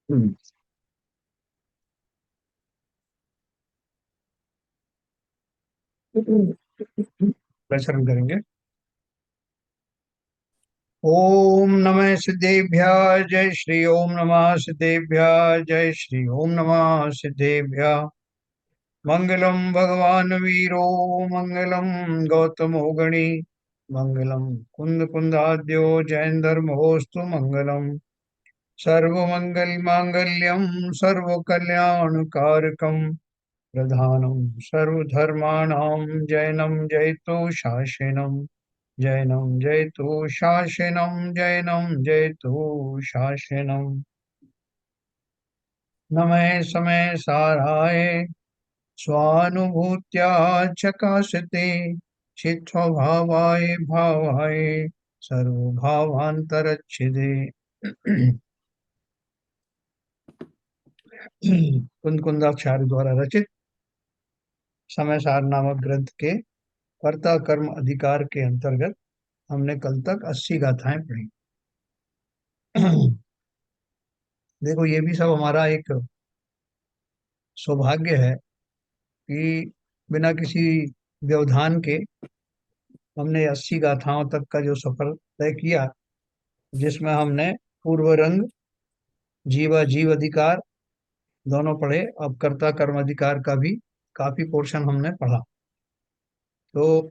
हम्म। प्रश्न करेंगे। ओम नमः सिद्धेभ्य जय श्री ओम नमः सिद्धेभ्य जय श्री ओम नमः सिद्धेभ्य। मंगलम भगवान वीरो मंगलम गौतमो गणी मंगलम कुंद कुंदाद्यो जैन धर्मोस्तु मंगलम। सर्वमंगल मांगल्यम सर्व कल्याण कारकम प्रधानम सर्वधर्माणां जैनम जयतु शासनम। जैनम जयतु शासनम जैनम जयतु शासनम। नमः समय साराय स्वानुभूत्या चकाशते चित्स्वभावाय भावाय सर्वभावांतरच्छिदे। कुंद कुंदाचार्य द्वारा रचित समय सार नामक ग्रंथ के कर्ता कर्म अधिकार के अंतर्गत हमने कल तक 80 गाथाएं पढ़ी। देखो, ये भी सब हमारा एक सौभाग्य है कि बिना किसी व्यवधान के हमने 80 गाथाओं तक का जो सफर तय किया, जिसमें हमने पूर्व रंग जीवा जीव अधिकार दोनों पढ़े। अब कर्ता कर्म अधिकार का भी काफी पोर्शन हमने पढ़ा। तो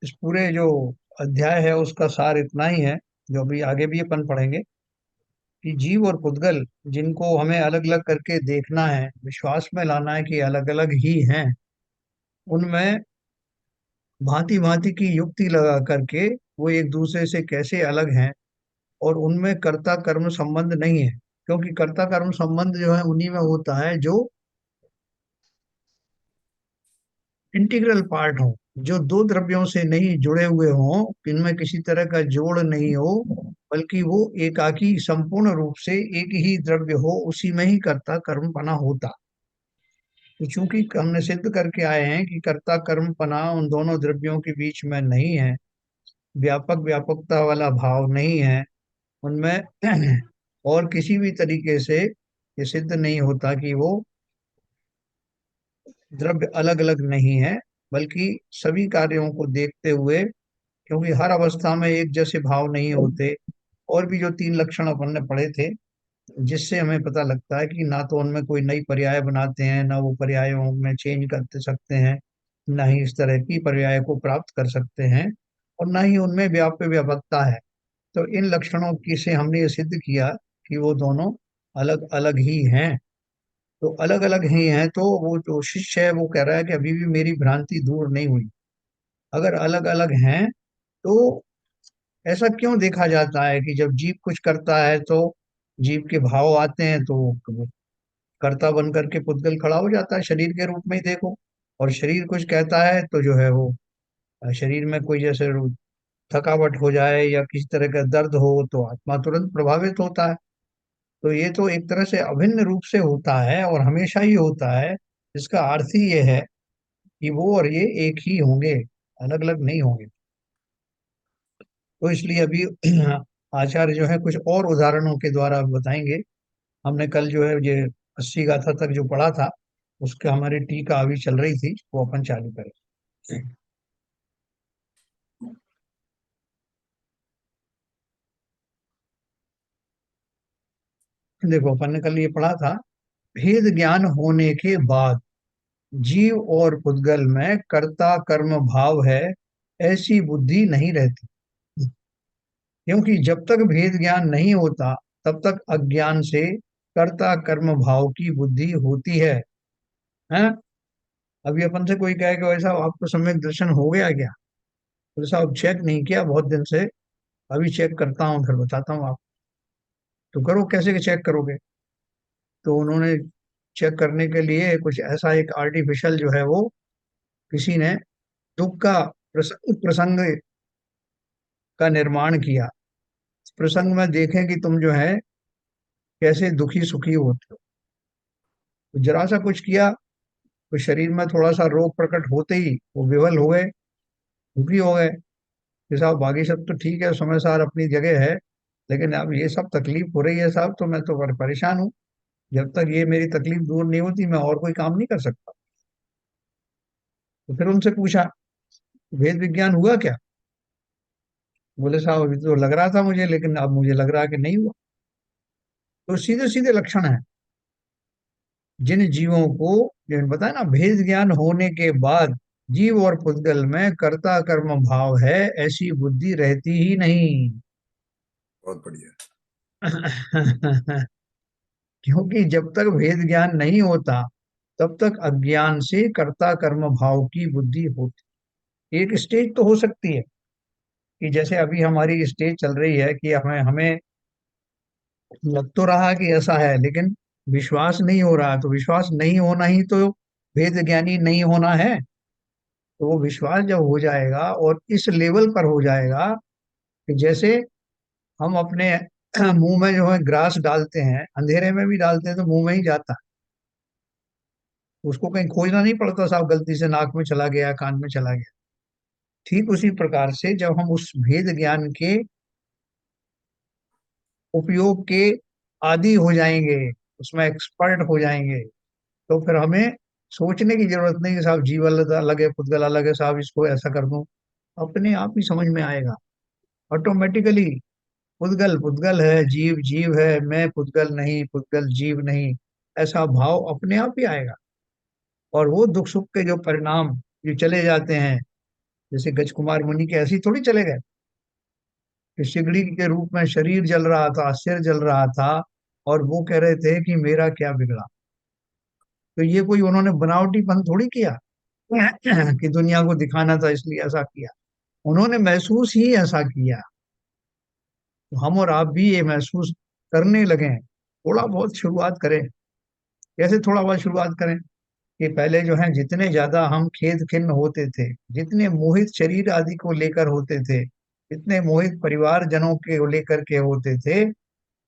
इस पूरे जो अध्याय है उसका सार इतना ही है, जो अभी आगे भी अपन पढ़ेंगे, कि जीव और पुद्गल जिनको हमें अलग अलग करके देखना है, विश्वास में लाना है कि अलग अलग ही हैं, उनमें भांति भांति की युक्ति लगा करके वो एक दूसरे से कैसे अलग हैं, और उनमें कर्ता कर्म संबंध नहीं है। क्योंकि कर्ता कर्म संबंध जो है उन्हीं में होता है जो इंटीग्रल पार्ट हो, जो दो द्रव्यों से नहीं जुड़े हुए हों, इनमें किसी तरह का जोड़ नहीं हो, बल्कि वो एकाकी संपूर्ण रूप से एक ही द्रव्य हो, उसी में ही कर्ता कर्म पना होता। तो चूंकि हमने सिद्ध करके आए हैं कि कर्ता कर्म पना उन दोनों द्रव्यों के बीच में नहीं है, व्यापक व्यापकता वाला भाव नहीं है उनमें, और किसी भी तरीके से ये सिद्ध नहीं होता कि वो द्रव्य अलग अलग नहीं है, बल्कि सभी कार्यों को देखते हुए, क्योंकि हर अवस्था में एक जैसे भाव नहीं होते। और भी जो तीन लक्षण अपन ने पढ़े थे, जिससे हमें पता लगता है कि ना तो उनमें कोई नई पर्याय बनाते हैं, ना वो पर्यायों में चेंज करते सकते हैं, ना ही इस तरह की पर्याय को प्राप्त कर सकते हैं, और ना ही उनमें व्याप्य व्यापकता है। तो इन लक्षणों की से हमने ये सिद्ध किया कि वो दोनों अलग अलग ही हैं। तो अलग अलग ही हैं, तो वो जो शिष्य है वो कह रहा है कि अभी भी मेरी भ्रांति दूर नहीं हुई। अगर अलग अलग हैं तो ऐसा क्यों देखा जाता है कि जब जीव कुछ करता है तो जीव के भाव आते हैं, तो वो कर्ता बन करके पुद्गल खड़ा हो जाता है शरीर के रूप में ही, देखो। और शरीर कुछ कहता है तो जो है वो शरीर में कोई जैसे थकावट हो जाए या किसी तरह का दर्द हो तो आत्मा तुरंत प्रभावित होता है। तो ये तो एक तरह से अभिन्न रूप से होता है और हमेशा ही होता है। इसका अर्थ ही ये है कि वो और ये एक ही होंगे, अलग अलग नहीं होंगे। तो इसलिए अभी आचार्य जो है कुछ और उदाहरणों के द्वारा बताएंगे। हमने कल जो है ये 80 गाथा तक जो पढ़ा था, उसके हमारी टीका अभी चल रही थी, वो अपन चालू करें। देखो, अपन ने कल ये पढ़ा था, भेद ज्ञान होने के बाद जीव और पुद्गल में कर्ता कर्म भाव है, ऐसी बुद्धि नहीं रहती। क्योंकि जब तक भेद ज्ञान नहीं होता, तब तक अज्ञान से कर्ता कर्म भाव की बुद्धि होती है। अभी अपन से कोई कहे कि वैसा आपको सम्यक दर्शन हो गया क्या, तो साहब चेक नहीं किया बहुत दिन से, अभी चेक करता हूँ फिर बताता हूँ आप। तो करो, कैसे के चेक करोगे? तो उन्होंने चेक करने के लिए कुछ ऐसा एक आर्टिफिशियल जो है वो किसी ने दुख का प्रसंग प्रसंग का निर्माण किया। इस प्रसंग में देखें कि तुम जो है कैसे दुखी सुखी होते हो। तो जरा सा कुछ किया तो शरीर में थोड़ा सा रोग प्रकट होते ही वो विवल हो गए, दुखी हो गए कि साहब बाकी सब तो ठीक है, समय सार अपनी जगह है, लेकिन अब ये सब तकलीफ हो रही है साहब, तो मैं तो परेशान हूँ। जब तक ये मेरी तकलीफ दूर नहीं होती मैं और कोई काम नहीं कर सकता। तो फिर उनसे पूछा, वेद विज्ञान हुआ क्या? बोले साहब अभी तो लग रहा था मुझे, लेकिन अब मुझे लग रहा है कि नहीं हुआ। तो सीधे सीधे लक्षण है जिन जीवों को, जिन बताया ना, भेद ज्ञान होने के बाद जीव और पुद्गल में कर्ता कर्म भाव है, ऐसी बुद्धि रहती ही नहीं। बहुत बढ़िया। क्योंकि जब तक भेद ज्ञान नहीं होता तब तक अज्ञान से कर्ता कर्म भाव की बुद्धि होती। एक स्टेज तो हो सकती है कि जैसे अभी हमारी स्टेज चल रही है कि हमें हमें लग तो रहा कि ऐसा है, लेकिन विश्वास नहीं हो रहा। तो विश्वास नहीं होना ही तो वेद ज्ञानी नहीं होना है। तो वो विश्वास जब हो जाएगा और इस लेवल पर हो जाएगा कि जैसे हम अपने मुंह में जो है ग्रास डालते हैं, अंधेरे में भी डालते हैं तो मुंह में ही जाता है, उसको कहीं खोजना नहीं पड़ता साहब, गलती से नाक में चला गया, कान में चला गया। ठीक उसी प्रकार से जब हम उस भेद ज्ञान के उपयोग के आदी हो जाएंगे, उसमें एक्सपर्ट हो जाएंगे, तो फिर हमें सोचने की जरूरत नहीं कि साहब जीव अलग अलग है, पुद्गल अलग है, साहब इसको ऐसा कर दूं। अपने आप ही समझ में आएगा ऑटोमेटिकली। पुद्गल पुद्गल है, जीव जीव है, मैं पुद्गल नहीं, पुद्गल जीव नहीं, ऐसा भाव अपने आप ही आएगा। और वो दुख सुख के जो परिणाम जो चले जाते हैं, जैसे गज कुमार मुनि के ऐसे ही थोड़ी चले गए कि सिगड़ी के रूप में शरीर जल रहा था, सिर जल रहा था, और वो कह रहे थे कि मेरा क्या बिगड़ा। तो ये कोई उन्होंने बनावटीपन थोड़ी किया कि दुनिया को दिखाना था इसलिए ऐसा किया। उन्होंने महसूस ही ऐसा किया। तो हम और आप भी ये महसूस करने लगे, थोड़ा बहुत शुरुआत करें। कैसे थोड़ा बहुत शुरुआत करें? कि पहले जो है जितने ज्यादा हम खेद खिन्न होते थे, जितने मोहित शरीर आदि को लेकर होते थे, जितने मोहित परिवार जनों के लेकर के होते थे,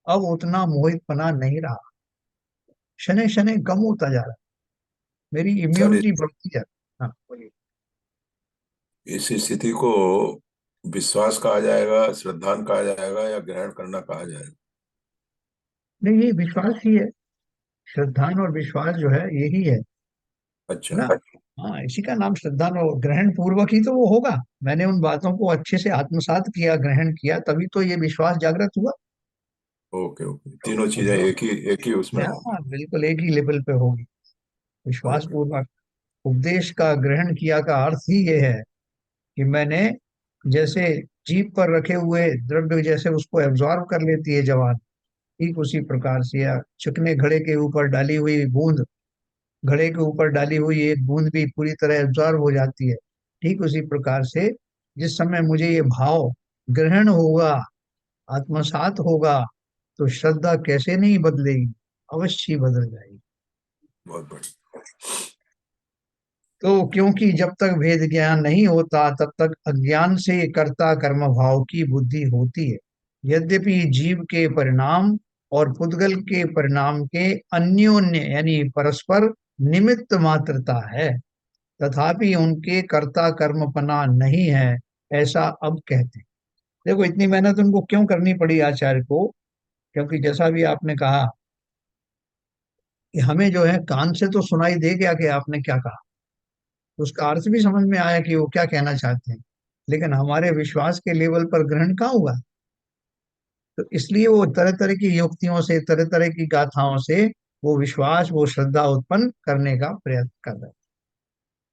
अब उतना मोहितपना नहीं रहा। शनै शनै कम होता जा रहा है, मेरी सर, इम्यूनिटी बढ़ती जा रही है। हाँ बोलिए। इस स्थिति को विश्वास कहा जाएगा, श्रद्धान कहा जाएगा, या ग्रहण करना कहा जाएगा? नहीं, ये विश्वास ही है। श्रद्धान और विश्वास जो है यही है अच्छा। ना। हाँ, इसी का नाम श्रद्धान और ग्रहण पूर्वक ही तो वो होगा। मैंने उन बातों को अच्छे से आत्मसात किया, ग्रहण किया, तभी तो ये विश्वास जागृत हुआ। ओके ओके, तीनों और चीजें जो, एक ही उसमें हाँ होंगी। बिल्कुल एक ही लेवल पे होगी। विश्वास ओके। पूर्वक उपदेश का ग्रहण किया का अर्थ ही ये है कि मैंने, जैसे जीभ पर रखे हुए द्रव्य जैसे उसको एब्जॉर्ब कर लेती है जवान, ठीक उसी प्रकार से, या चिकने घड़े के ऊपर डाली हुई बूंद, घड़े के ऊपर डाली हुई एक बूंद भी पूरी तरह एब्जॉर्ब हो जाती है, ठीक उसी प्रकार से जिस समय मुझे ये भाव ग्रहण होगा, आत्मसात होगा, तो श्रद्धा कैसे नहीं बदलेगी, अवश्य ही बदल जाएगी। बहुत बढ़िया। तो क्योंकि जब तक भेद ज्ञान नहीं होता तब तक अज्ञान से कर्ता कर्म भाव की बुद्धि होती है। यद्यपि जीव के परिणाम और पुद्गल के परिणाम के अन्योन्य यानी परस्पर निमित्त मात्रता है, तथापि उनके कर्ता कर्मपना नहीं है, ऐसा अब कहते हैं। देखो इतनी मेहनत उनको क्यों करनी पड़ी आचार्य को? क्योंकि जैसा भी आपने कहा कि हमें जो है कान से तो सुनाई दे गया कि आपने क्या कहा, उसका अर्थ भी समझ में आया कि वो क्या कहना चाहते हैं, लेकिन हमारे विश्वास के लेवल पर ग्रहण कहाँ हुआ। तो इसलिए वो तरह तरह की युक्तियों से, तरह तरह की गाथाओं से वो विश्वास, वो श्रद्धा उत्पन्न करने का प्रयत्न कर रहे हैं।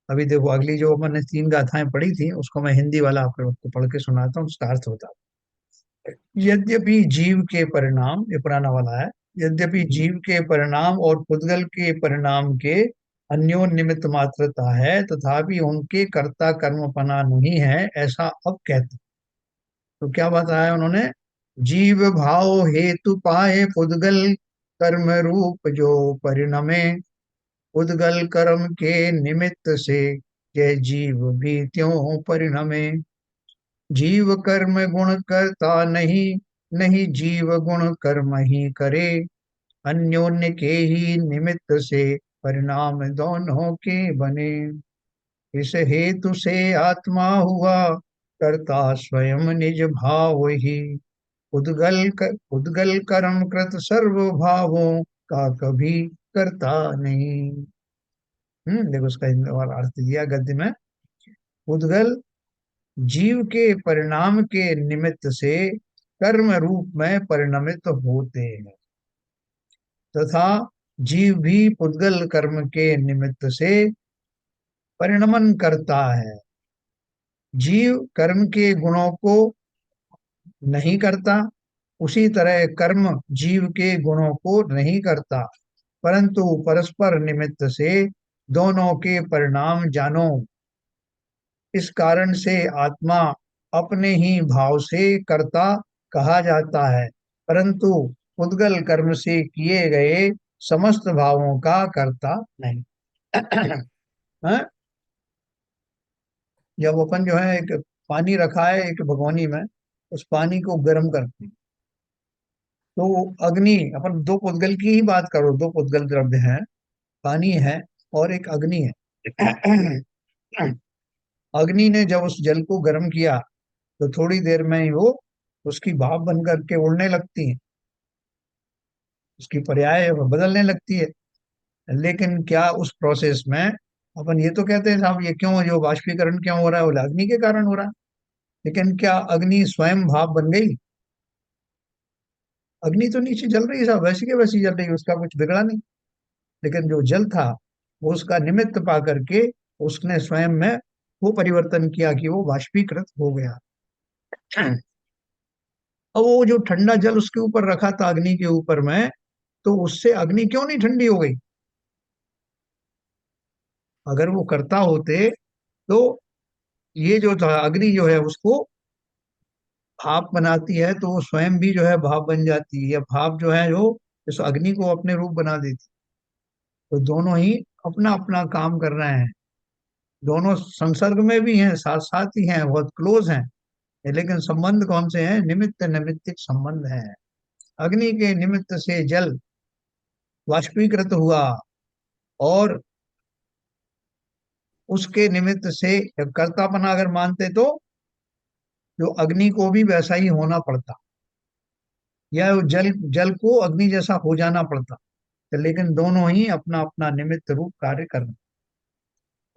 अभी देखो अगली जो मैंने तीन गाथाएं पढ़ी थी उसको मैं हिंदी वाला आपको पढ़ के सुनाता हूँ, उसका अर्थ होता है। यद्यपि जीव के परिणाम, ये पुराना वाला है, यद्यपि जीव के परिणाम और पुद्गल के परिणाम के अन्योन निमित्त मात्रता है, तथापि उनके कर्ता कर्मपना नहीं है, ऐसा अब कहते हैं। तो क्या बताया उन्होंने? जीव भाव हेतु पाए पुद्गल कर्म रूप जो परिणमे, उद्गल कर्म के निमित्त से जय जीव भी त्यों परिणमे। जीव कर्म गुण करता नहीं, नहीं जीव गुण कर्म ही करे, अन्योन्य के ही निमित्त से परिणाम दोनों के बने। इस हेतु से आत्मा हुआ करता स्वयं निज भाव ही, उद्गल कर्म कृत सर्व भावों का कभी करता नहीं। देखो उसका और अर्थ दिया गद्य में। उद्गल जीव के परिणाम के निमित्त से कर्म रूप में परिणमित होते हैं, तथा जीव भी पुद्गल कर्म के निमित्त से परिणमन करता है। जीव कर्म के गुणों को नहीं करता, उसी तरह कर्म जीव के गुणों को नहीं करता, परंतु परस्पर निमित्त से दोनों के परिणाम जानो। इस कारण से आत्मा अपने ही भाव से कर्ता कहा जाता है, परंतु उद्गल कर्म से किए गए समस्त भावों का कर्ता नहीं। हाँ? जब अपन जो है एक पानी रखा है एक भगोनी में, उस पानी को गर्म करते हैं, तो अग्नि, अपन दो पुद्गल की ही बात करो, दो पुद्गल द्रव्य हैं, पानी है और एक अग्नि है। अग्नि ने जब उस जल को गर्म किया तो थोड़ी देर में ही वो उसकी भाप बन करके उड़ने लगती है, उसकी पर्याय बदलने लगती है। लेकिन क्या उस प्रोसेस में अपन ये तो कहते हैं साहब ये क्यों, जो बाष्पीकरण क्यों हो रहा है, वो अग्नि के कारण हो रहा है। लेकिन क्या अग्नि स्वयं भाप बन गई? अग्नि तो नीचे जल रही है साहब, वैसी के वैसी जल रही है, उसका कुछ बिगड़ा नहीं। लेकिन जो जल था वो उसका निमित्त पा करके उसने स्वयं में वो परिवर्तन किया कि वो बाष्पीकृत हो गया। अब वो जो ठंडा जल उसके ऊपर रखा था अग्नि के ऊपर में, तो उससे अग्नि क्यों नहीं ठंडी हो गई? अगर वो करता होते तो ये जो था अग्नि जो है उसको भाप बनाती है, तो वो स्वयं भी जो है भाप बन जाती है, या भाप जो है जो इस अग्नि को अपने रूप बना देती। तो दोनों ही अपना अपना काम कर रहे हैं, दोनों संसर्ग में भी हैं, साथ साथ ही हैं, बहुत क्लोज हैं। लेकिन संबंध कौन से हैं? निमित्त निमित्तिक संबंध है। अग्नि के निमित्त से जल वाष्पीकृत हुआ, और उसके निमित्त से कर्तापना अगर मानते तो जो अग्नि को भी वैसा ही होना पड़ता, या वो जल जल को अग्नि जैसा हो जाना पड़ता। तो लेकिन दोनों ही अपना अपना निमित्त रूप कार्य कर रहे हैं।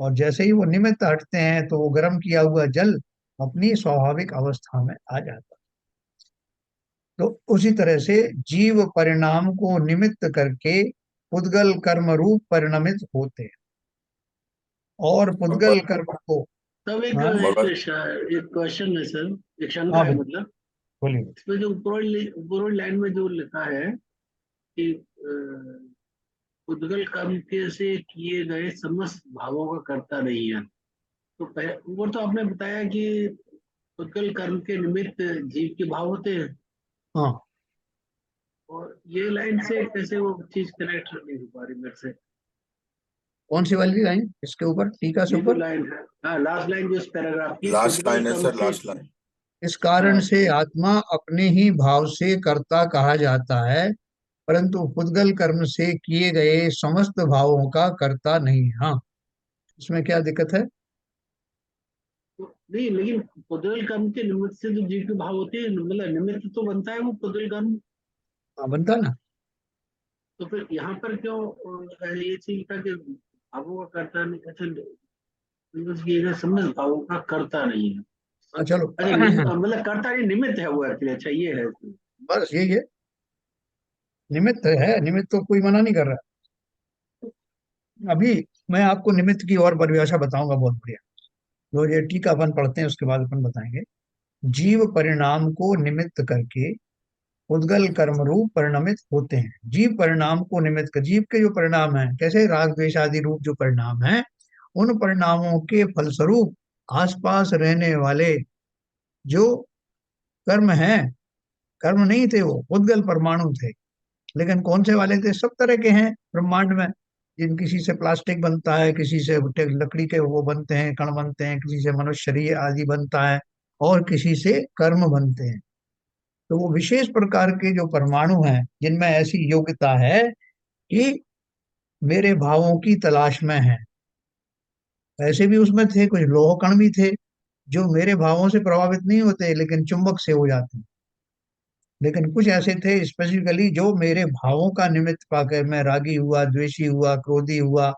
और जैसे ही वो निमित्त हटते हैं तो वो गर्म किया हुआ जल अपनी स्वाभाविक अवस्था में आ जाता है। तो उसी तरह से जीव परिणाम को निमित्त करके पुद्गल कर्म रूप परिणमित होते हैं, और पुद्गल मगर कर्म को। तब एक हाँ। मगर एक क्वेश्चन है सर, एक शंका हाँ है भाई, मतलब। बोलिए। इसमें जो ऊपरी लाइन में जो लिखा है कि उद्गल कर्म के से किए गए समस्त भावों का कर्ता नहीं है, तो वो तो आपने बताया कि उद्गल कर्म के निमित्त जीव के भाव होते हैं, हाँ, और ये लाइन से कैसे वो चीज कनेक्ट नहीं हो पा रही मेरे से। कौन सी वाली लाइन इसके ऊपर, टीका से ये जो ऊपर? लाइन है, हाँ लास्ट लाइन जो इस पैराग्राफ की, लास्ट उद्गल लाइन है कर्म सर, से। Last line. इस कारण हाँ से आत्मा अपने ही भाव से कर्ता कहा जाता है, परंतु पुद्गल कर्म से किए गए समस्त भावों का कर्ता नहीं। हाँ, इसमें क्या दिक्कत है? तो नहीं, लेकिन पुद्गल कर्म के निमित्त से जो जीव के भाव होते हैं, मतलब निमित्त तो बनता है वो पुद्गल कर्म। हाँ, बनता ना। तो फिर यहाँ पर क्यों ये चीज था कि भावों का कर्ता नहीं, अच्छा बस ये है, समझ भावों का कर्ता नहीं है। हाँ, चलो। अच्छा मतलब कर्ता नहीं, निमित्त है वो एक्चुअली, अच्छा ये है इसमें। बस यही है, निमित्त है, निमित्त तो कोई मना नहीं कर रहा। अभी मैं आपको निमित्त की और परिभाषा बताऊंगा, बहुत बढ़िया। जो ये टीका अपन पढ़ते हैं उसके बाद अपन बताएंगे। जीव परिणाम को निमित्त करके उद्गल कर्म रूप परिणमित होते हैं। जीव परिणाम को निमित्त कर, जीव के जो परिणाम हैं, कैसे राग द्वेष आदि रूप जो परिणाम हैं, उन परिणामों के फलस्वरूप आसपास रहने वाले जो कर्म हैं, कर्म नहीं थे, वो उद्गल परमाणु थे। लेकिन कौन से वाले थे? सब तरह के हैं ब्रह्मांड में। जिन किसी से प्लास्टिक बनता है, किसी से लकड़ी के वो बनते हैं, कण बनते हैं, किसी से मनुष्य शरीर आदि बनता है, और किसी से कर्म बनते हैं। तो वो विशेष प्रकार के जो परमाणु हैं जिनमें ऐसी योग्यता है कि मेरे भावों की तलाश में है, ऐसे भी उसमें थे कुछ लोह कण भी थे जो मेरे भावों से प्रभावित नहीं होते लेकिन चुंबक से हो जाते हैं। लेकिन कुछ ऐसे थे स्पेसिफिकली जो मेरे भावों का निमित्त पाकर, मैं रागी हुआ, द्वेषी हुआ, क्रोधी हुआ,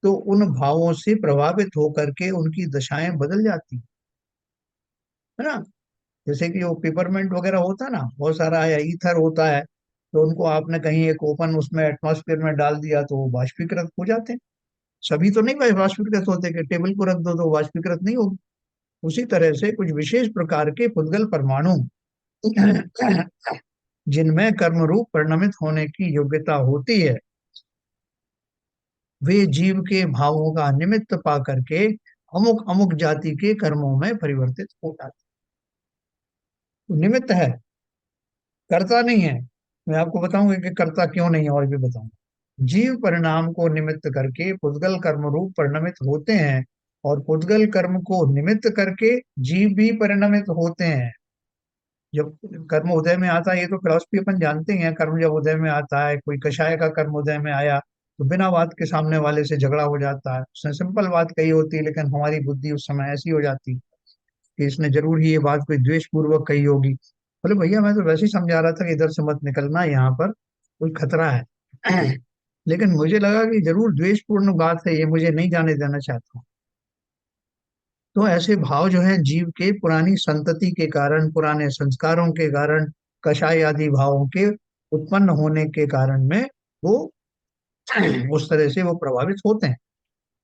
तो उन भावों से प्रभावित होकर के उनकी दशाएं बदल जाती है ना। जैसे कि वो पेपरमेंट वगैरह होता है ना, बहुत सारा, या ईथर होता है, तो उनको आपने कहीं एक ओपन उसमें एटमॉस्फेयर में डाल दिया तो वो वाष्पीकृत हो जाते हैं। सभी तो नहीं भाई वाष्पीकृत होते, कि टेबल को रख दो तो वाष्पीकृत नहीं होगी। उसी तरह से कुछ विशेष प्रकार के पुद्गल परमाणु जिनमें कर्म रूप परिणमित होने की योग्यता होती है, वे जीव के भावों का निमित्त पा करके अमुक अमुक जाति के कर्मों में परिवर्तित हो जाते हैं। निमित्त है, कर्ता नहीं है। मैं आपको बताऊंगा कि कर्ता क्यों नहीं है, और भी बताऊंगा। जीव परिणाम को निमित्त करके पुद्गल कर्म रूप परिणमित होते हैं, और पुद्गल कर्म को निमित्त करके जीव भी परिणमित होते हैं। जब कर्म उदय में आता है, ये तो फिलोसफी अपन जानते ही हैं, कर्म जब उदय में आता है, कोई कषाय का कर्म उदय में आया तो बिना बात के सामने वाले से झगड़ा हो जाता है। उसने सिंपल बात कही होती है, लेकिन हमारी बुद्धि उस समय ऐसी हो जाती है कि इसने जरूर ही ये बात कोई द्वेष पूर्वक कही होगी। बोले भैया मैं तो वैसे ही समझा रहा था कि इधर से मत निकलना, यहाँ पर कोई खतरा है। लेकिन मुझे लगा कि जरूर द्वेषपूर्ण बात है, ये मुझे नहीं जाने देना चाहता हूँ। तो ऐसे भाव जो है जीव के पुरानी संतति के कारण, पुराने संस्कारों के कारण, कषाय आदि भावों के उत्पन्न होने के कारण में वो उस तरह से वो प्रभावित होते हैं।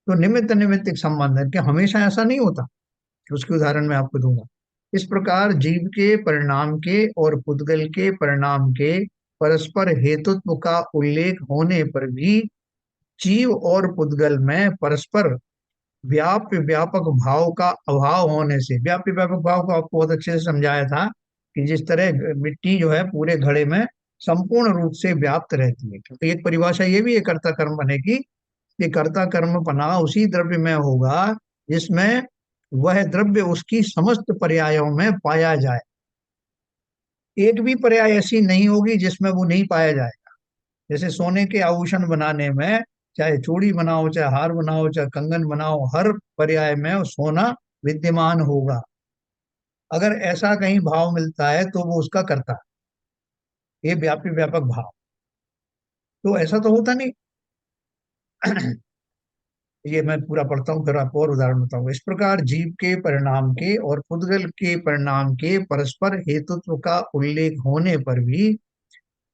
तो निमित्त निमित्तिक संबंध है कि हमेशा ऐसा नहीं होता। उसके उदाहरण मैं आपको दूंगा। इस प्रकार जीव के परिणाम के और पुद्गल के परिणाम के परस्पर हेतुत्व का उल्लेख होने पर भी जीव और पुद्गल में परस्पर व्याप्य व्यापक भाव का अभाव होने से, व्याप्य व्यापक भाव को आपको बहुत अच्छे से समझाया था कि जिस तरह मिट्टी जो है पूरे घड़े में संपूर्ण रूप से व्याप्त रहती है। क्योंकि एक परिभाषा ये भी है कर्ता कर्म बनेगी कि कर्ता कर्म पना उसी द्रव्य में होगा जिसमें वह द्रव्य उसकी समस्त पर्यायों में पाया जाए। एक भी पर्याय ऐसी नहीं होगी जिसमें वो नहीं पाया जाए। जैसे सोने के आभूषण बनाने में, चाहे चूड़ी बनाओ, चाहे हार बनाओ, चाहे कंगन बनाओ, हर पर्याय में वो सोना विद्यमान होगा। अगर ऐसा कहीं भाव मिलता है तो वो उसका करता है, ये व्यापी व्यापक भाव। तो ऐसा तो होता नहीं। ये मैं पूरा पढ़ता हूँ, फिर आपको और उदाहरण बताऊंगा। इस प्रकार जीव के परिणाम के और पुद्गल के परिणाम के परस्पर हेतुत्व का उल्लेख होने पर भी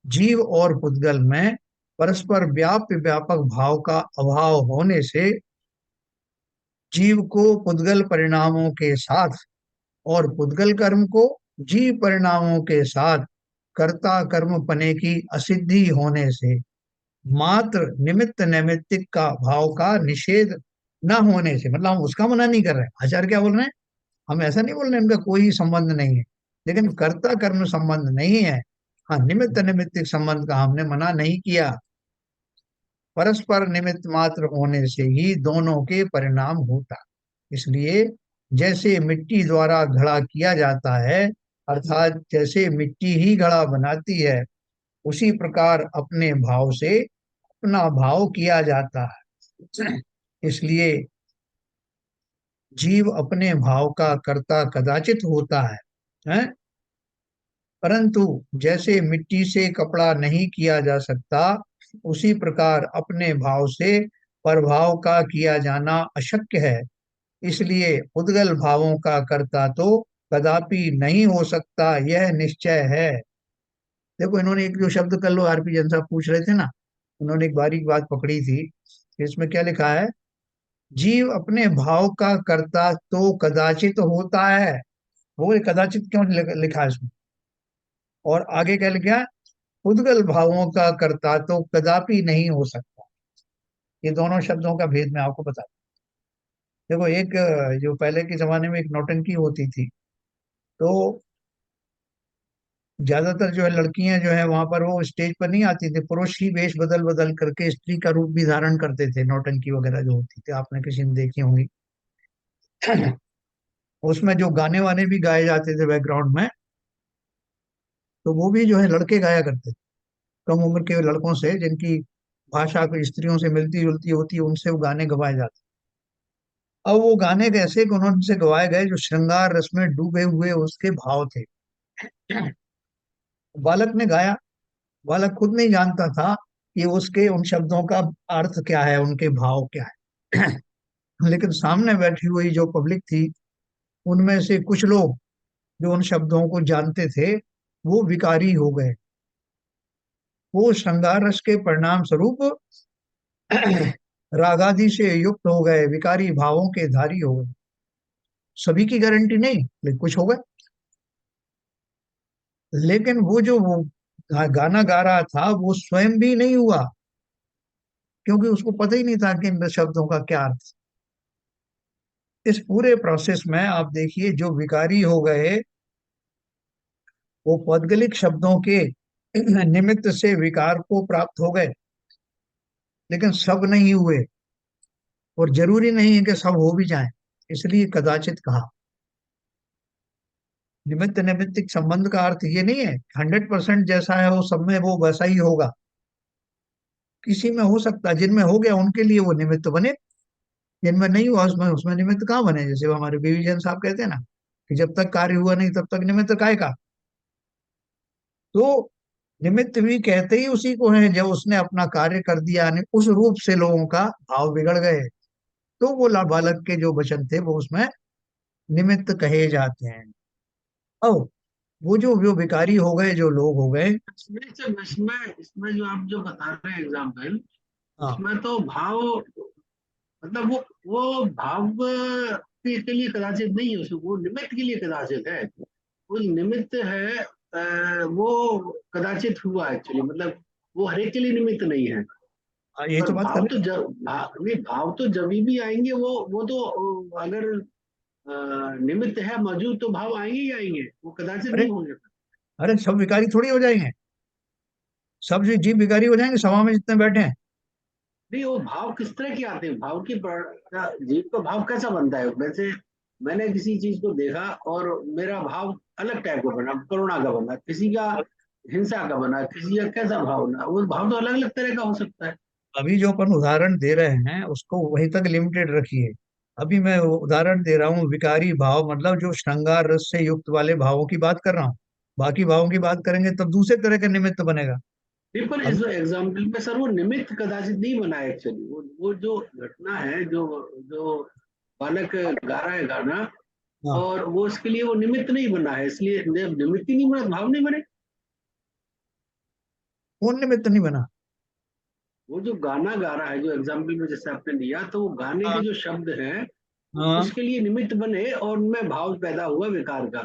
जीव और पुद्गल में परस्पर व्याप्य व्यापक भाव का अभाव होने से जीव को पुद्गल परिणामों के साथ और पुद्गल कर्म को जीव परिणामों के साथ कर्ता कर्म पने की असिद्धि होने से मात्र निमित्त नैमित्तिक का भाव का निषेध न होने से, मतलब हम उसका मना नहीं कर रहे हैं। आचार्य क्या बोल रहे हैं, हम ऐसा नहीं बोल रहे हैं इनका कोई संबंध नहीं है, लेकिन कर्ता कर्म संबंध नहीं है। हाँ, निमित्त निमित्तिक संबंध का हमने मना नहीं किया। परस्पर निमित्त मात्र होने से ही दोनों के परिणाम होता। इसलिए जैसे मिट्टी द्वारा घड़ा किया जाता है, अर्थात जैसे मिट्टी ही घड़ा बनाती है, उसी प्रकार अपने भाव से अपना भाव किया जाता है। इसलिए जीव अपने भाव का कर्ता कदाचित होता है? परंतु जैसे मिट्टी से कपड़ा नहीं किया जा सकता, उसी प्रकार अपने भाव से परभाव का किया जाना अशक्य है। इसलिए उद्गल भावों का कर्ता तो कदापि नहीं हो सकता, यह निश्चय है। देखो, इन्होंने एक जो शब्द कल आरपी जन साहब पूछ रहे थे ना, उन्होंने एक बारीक बात पकड़ी थी। इसमें क्या लिखा है, जीव अपने भाव का कर्ता तो कदाचित होता है। वो कदाचित क्यों लिखा है इसमें, और आगे क्या लिखा, उद्गल भावों का कर्ता तो कदापि नहीं हो सकता। ये दोनों शब्दों का भेद मैं आपको बता दूं। देखो, एक जो पहले के जमाने में एक नौटंकी होती थी, तो ज्यादातर जो है लड़कियां जो है वहां पर वो स्टेज पर नहीं आती थी, पुरुष ही वेश बदल बदल करके स्त्री का रूप भी धारण करते थे। नौटंकी वगैरह जो होती थी, आपने किसी ने देखी होंगी। उसमें जो गाने वाने भी गाए जाते थे बैकग्राउंड में, तो वो भी जो है लड़के गाया करते थे। कम उम्र के लड़कों से जिनकी भाषा को स्त्रियों से मिलती जुलती होती है, उनसे वो गाने गवाए जाते। अब वो गाने कैसे कि उन्होंने से गवाए गए जो श्रृंगार रस में डूबे हुए उसके भाव थे। बालक ने गाया। बालक खुद नहीं जानता था कि उसके उन शब्दों का अर्थ क्या है, उनके भाव क्या है। लेकिन सामने बैठी हुई जो पब्लिक थी, उनमें से कुछ लोग जो उन शब्दों को जानते थे, वो विकारी हो गए। वो श्रृंगार रस के परिणाम स्वरूप रागादि से युक्त हो गए, विकारी भावों के धारी हो गए। सभी की गारंटी नहीं, लेकिन कुछ हो गए। लेकिन वो जो वो गाना गा रहा था, वो स्वयं भी नहीं हुआ, क्योंकि उसको पता ही नहीं था कि इन शब्दों का क्या अर्थ। इस पूरे प्रोसेस में आप देखिए, जो विकारी हो गए, वो पौद्गलिक शब्दों के निमित्त से विकार को प्राप्त हो गए, लेकिन सब नहीं हुए। और जरूरी नहीं है कि सब हो भी जाएं, इसलिए कदाचित कहा। निमित्त निमित्तिक संबंध का अर्थ ये नहीं है 100% जैसा है वो सब में वो वैसा ही होगा। किसी में हो सकता है, जिनमें हो गया उनके लिए वो निमित्त बने, जिनमें नहीं हुआ उसमें उसमें निमित्त कहाँ बने। जैसे वो हमारे बीवी जैन साहब कहते हैं ना, कि जब तक कार्य हुआ नहीं तब तक निमित्त काय का। तो निमित्त भी कहते ही उसी को है, जब उसने अपना कार्य कर दिया, यानी उस रूप से लोगों का भाव बिगड़ गए, तो वो बालक के जो वचन थे वो उसमें निमित्त कहे जाते हैं। अब वो भिखारी हो गए, जो लोग हो गए। इसमें जो आप जो बता रहे हैं एग्जाम्पल, हाँ, उसमें तो भाव, मतलब वो भाव के लिए कदाचित नहीं है, उसको वो निमित्त के लिए कदाचित है। वो निमित्त है, वो कदाचित हुआ एक्चुअली, मतलब वो हर एक के लिए निमित्त नहीं है। हाँ, यही पर तो बात कर भाव रहे तो जब नहीं, भाव तो जब भी आएंगे, वो तो अगर निमित्त है मौजूद, तो भाव आएंगे ही आएंगे, वो कदाचित हैं। अरे, नहीं होंगे। अरे सब भिखारी थोड़ी हो जाएंगे, सब जो जीव भिखारी हो जाएंगे सभा में जितने बैठे हैं। नहीं, वो भाव किस तरह के आते हैं, भाव की जीव का भाव कैसा बनता है वैसे। मैंने किसी चीज को देखा और मेरा भाव अलग टाइप का बना, करुणा का बना, किसी का हिंसा का बना, किसी का कैसा भाव बना, वो भाव तो अलग अलग तरह का हो सकता है। अभी जो अपन उदाहरण दे रहे हैं उसको वहीं तक लिमिटेड रखिए। अभी मैं वो उदाहरण दे रहा हूँ विकारी भाव, मतलब जो श्रृंगार रस से युक्त वाले भावों की बात कर रहा हूँ। बाकी भावों की बात करेंगे तब दूसरे तरह का निमित्त बनेगा। नहीं, पर अब इस एग्जाम्पल में सर वो निमित्त कदाचित नहीं बना है एक्चुअली, वो जो घटना है, जो जो बालक गा रहा है गाना, हाँ, और वो इसके लिए वो निमित्त नहीं बना है, इसलिए जब निमित्त ही नहीं बना, भाव नहीं बने। कौन निमित्त नहीं बना। वो जो गाना गा रहा है, जो एग्जाम्पल में जैसे आपने लिया, तो वो गाने के हाँ, जो शब्द हैं, हाँ, उसके लिए निमित्त बने और उनमें भाव पैदा हुआ विकार का,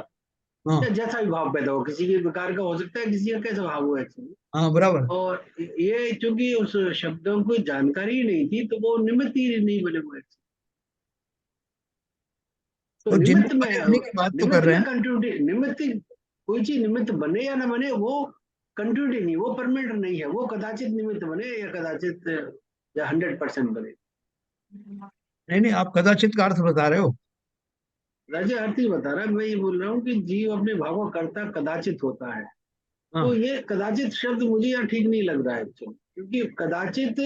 या हाँ, जैसा भी भाव पैदा हो, किसी के विकार का हो सकता है, किसी का कैसा भाव हुआ एक्चुअली। हाँ, बराबर। और ये चूंकि उस शब्दों को जानकारी ही नहीं थी, तो वो निमित्त ही नहीं बने हुए। तो तो निमित्त जिनके में, बने उन्हीं की बात तो कर निमित्त रहे में हैं। कंटिन्यूटी, निमित्त, कोई चीज निमित्त बने या ना बने, वो कंटिन्यूटी नहीं, वो परमानेंट नहीं है, वो कदाचित निमित्त बने या कदाचित या 100% बने। नहीं, नहीं, आप कदाचित का अर्थ बता रहे हो। राजा अर्थ ही बता रहा है, मैं ये बोल रहा हूँ कि जीव अपने भाव का कर्ता कदाचित होता है। तो हाँ, ये कदाचित शब्द मुझे यहाँ ठीक नहीं लग रहा है एक्चुअली, क्योंकि कदाचित,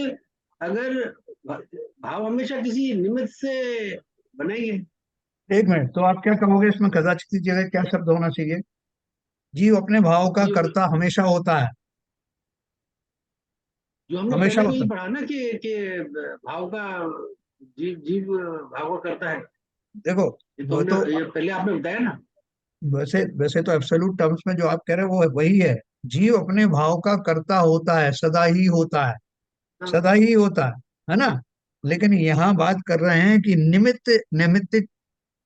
अगर भाव हमेशा किसी निमित्त से बनेंगे। एक मिनट, तो आप क्या कहोगे इसमें कदाचित की जगह क्या शब्द होना चाहिए। जीव अपने भाव का जीव, कर्ता हमेशा होता है। जो हमने हमेशा पहले भी होता है। पढ़ा ना कि भाव का, जीव जीव भाव का करता है। देखो, ये तो वो हमने, तो ये पहले आपने बताया ना। वैसे वैसे तो एब्सोल्यूट टर्म्स में जो आप कह रहे हो वो वही है। जीव अपने भाव का कर्ता होता है, सदा ही होता है। हाँ, सदा ही होता है ना। लेकिन यहाँ बात कर रहे हैं कि निमित्त निमित्तिक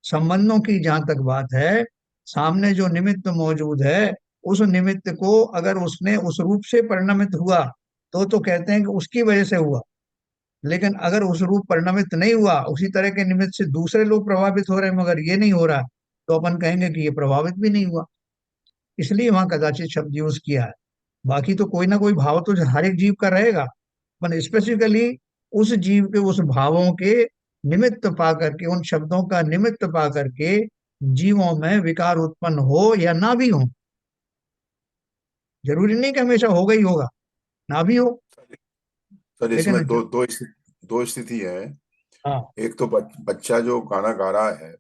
संबंधों की जहां तक बात है, सामने जो निमित्त मौजूद है, उस निमित्त को अगर उसने उस रूप से परिणमित हुआ, तो कहते हैं कि उसकी वजह से हुआ। लेकिन अगर उस रूप परिणमित नहीं हुआ, उसी तरह के निमित्त से दूसरे लोग प्रभावित हो रहे हैं मगर ये नहीं हो रहा, तो अपन कहेंगे कि ये प्रभावित भी नहीं हुआ। इसलिए वहां कदाचित शब्द यूज किया है। बाकी तो कोई ना कोई भाव तो हर एक जीव का रहेगा, पर स्पेसिफिकली उस जीव के उस भावों के निमित्त पा करके, उन शब्दों का निमित्त पा करके जीवों में विकार उत्पन्न हो या ना भी हो। जरूरी नहीं कि हमेशा होगा ही होगा, ना भी हो। सर लेकिन इसमें दो स्थिति है। हाँ, एक तो बच्चा जो गाना गा रहा है,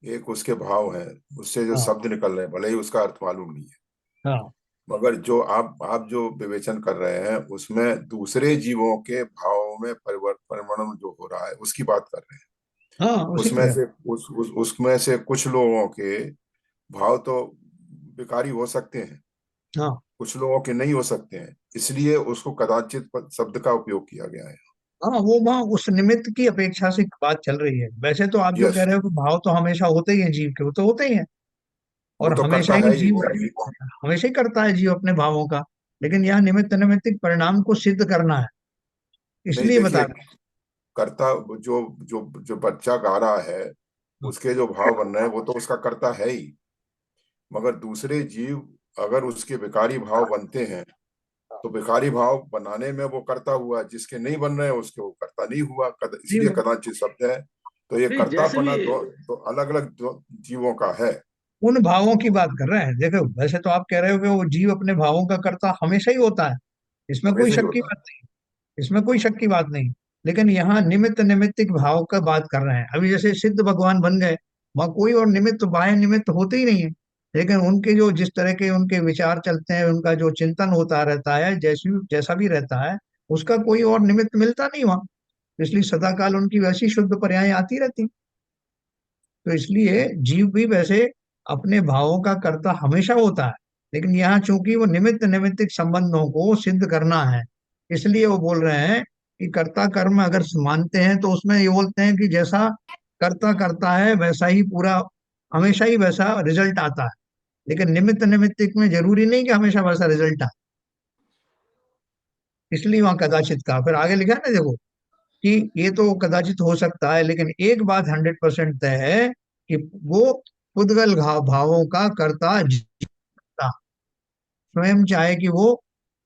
एक उसके भाव है, उससे जो हाँ, शब्द निकल रहे हैं, भले ही उसका अर्थ मालूम नहीं है। हाँ, मगर जो आप जो विवेचन कर रहे हैं उसमें दूसरे जीवों के भावों में परिवर्तन जो हो रहा है उसकी बात कर रहे हैं। हाँ, उसी उसमें तरह। से उसमें से कुछ लोगों के भाव तो विकारी हो सकते हैं, हाँ, कुछ लोगों के नहीं हो सकते हैं, इसलिए उसको कदाचित शब्द का उपयोग किया गया है। हाँ, वो वहाँ उस निमित्त की अपेक्षा से बात चल रही है। वैसे तो आप जो कह यस, रहे हो कि भाव तो हमेशा होते ही हैं जीव के, वो तो होते ही हैं। वो और तो हमेशा करता ही है ही जीव वो। हमेशा ही करता है जीव अपने भावों का। लेकिन यहाँ निमित्त नैमित्तिक परिणाम को सिद्ध करना है, नहीं इसलिए बता देखिए, रहे कर्ता जो जो जो बच्चा गा रहा है हैं। उसके जो भाव बन रहे हैं वो तो उसका कर्ता है ही, मगर दूसरे जीव अगर उसके विकारी भाव बनते हैं तो विकारी भाव बनाने में वो कर्ता हुआ, जिसके नहीं बन रहे हैं उसके वो कर्ता नहीं हुआ, नहीं इसलिए हुआ। कदाचित शब्द है। तो ये नहीं, जैसे भी कर्तापना दो अलग अलग जीवों का है। उन भावों की बात कर रहे हैं। देखो, वैसे तो आप कह रहे हो कि वो जीव अपने भावों का कर्ता हमेशा ही होता है, इसमें कोई हमेशा ही शक की होता बात नहीं। इसमें कोई शक की बात नहीं। लेकिन यहाँ निमित्त निमित्तिक भाव का बात कर रहे हैं। अभी जैसे सिद्ध भगवान बन गए, वहां कोई और निमित्त बाह्य निमित्त होते ही नहीं है। लेकिन उनके जो जिस तरह के उनके विचार चलते हैं, उनका जो चिंतन होता रहता है, जैसी जैसा भी रहता है, उसका कोई और निमित्त मिलता नहीं वहां। इसलिए सदा काल उनकी वैसी शुद्ध पर्याय आती रहती। तो इसलिए जीव भी वैसे अपने भावों का कर्ता हमेशा होता है। लेकिन यहाँ चूंकि वो निमित्त निमित्तिक संबंधों को सिद्ध करना है, इसलिए वो बोल रहे हैं कि कर्ता कर्म अगर मानते हैं तो उसमें ये बोलते हैं कि जैसा कर्ता करता है वैसा ही पूरा, हमेशा ही वैसा रिजल्ट आता है। लेकिन निमित्त निमित्तिक में जरूरी नहीं कि हमेशा वैसा रिजल्ट आए। इसलिए वहां कदाचित का फिर आगे लिखा है ना, देखो, कि ये तो कदाचित हो सकता है, लेकिन एक बात 100% तय है कि वो पुद्गल भावों का कर्ता जीता। स्वयं चाहे कि वो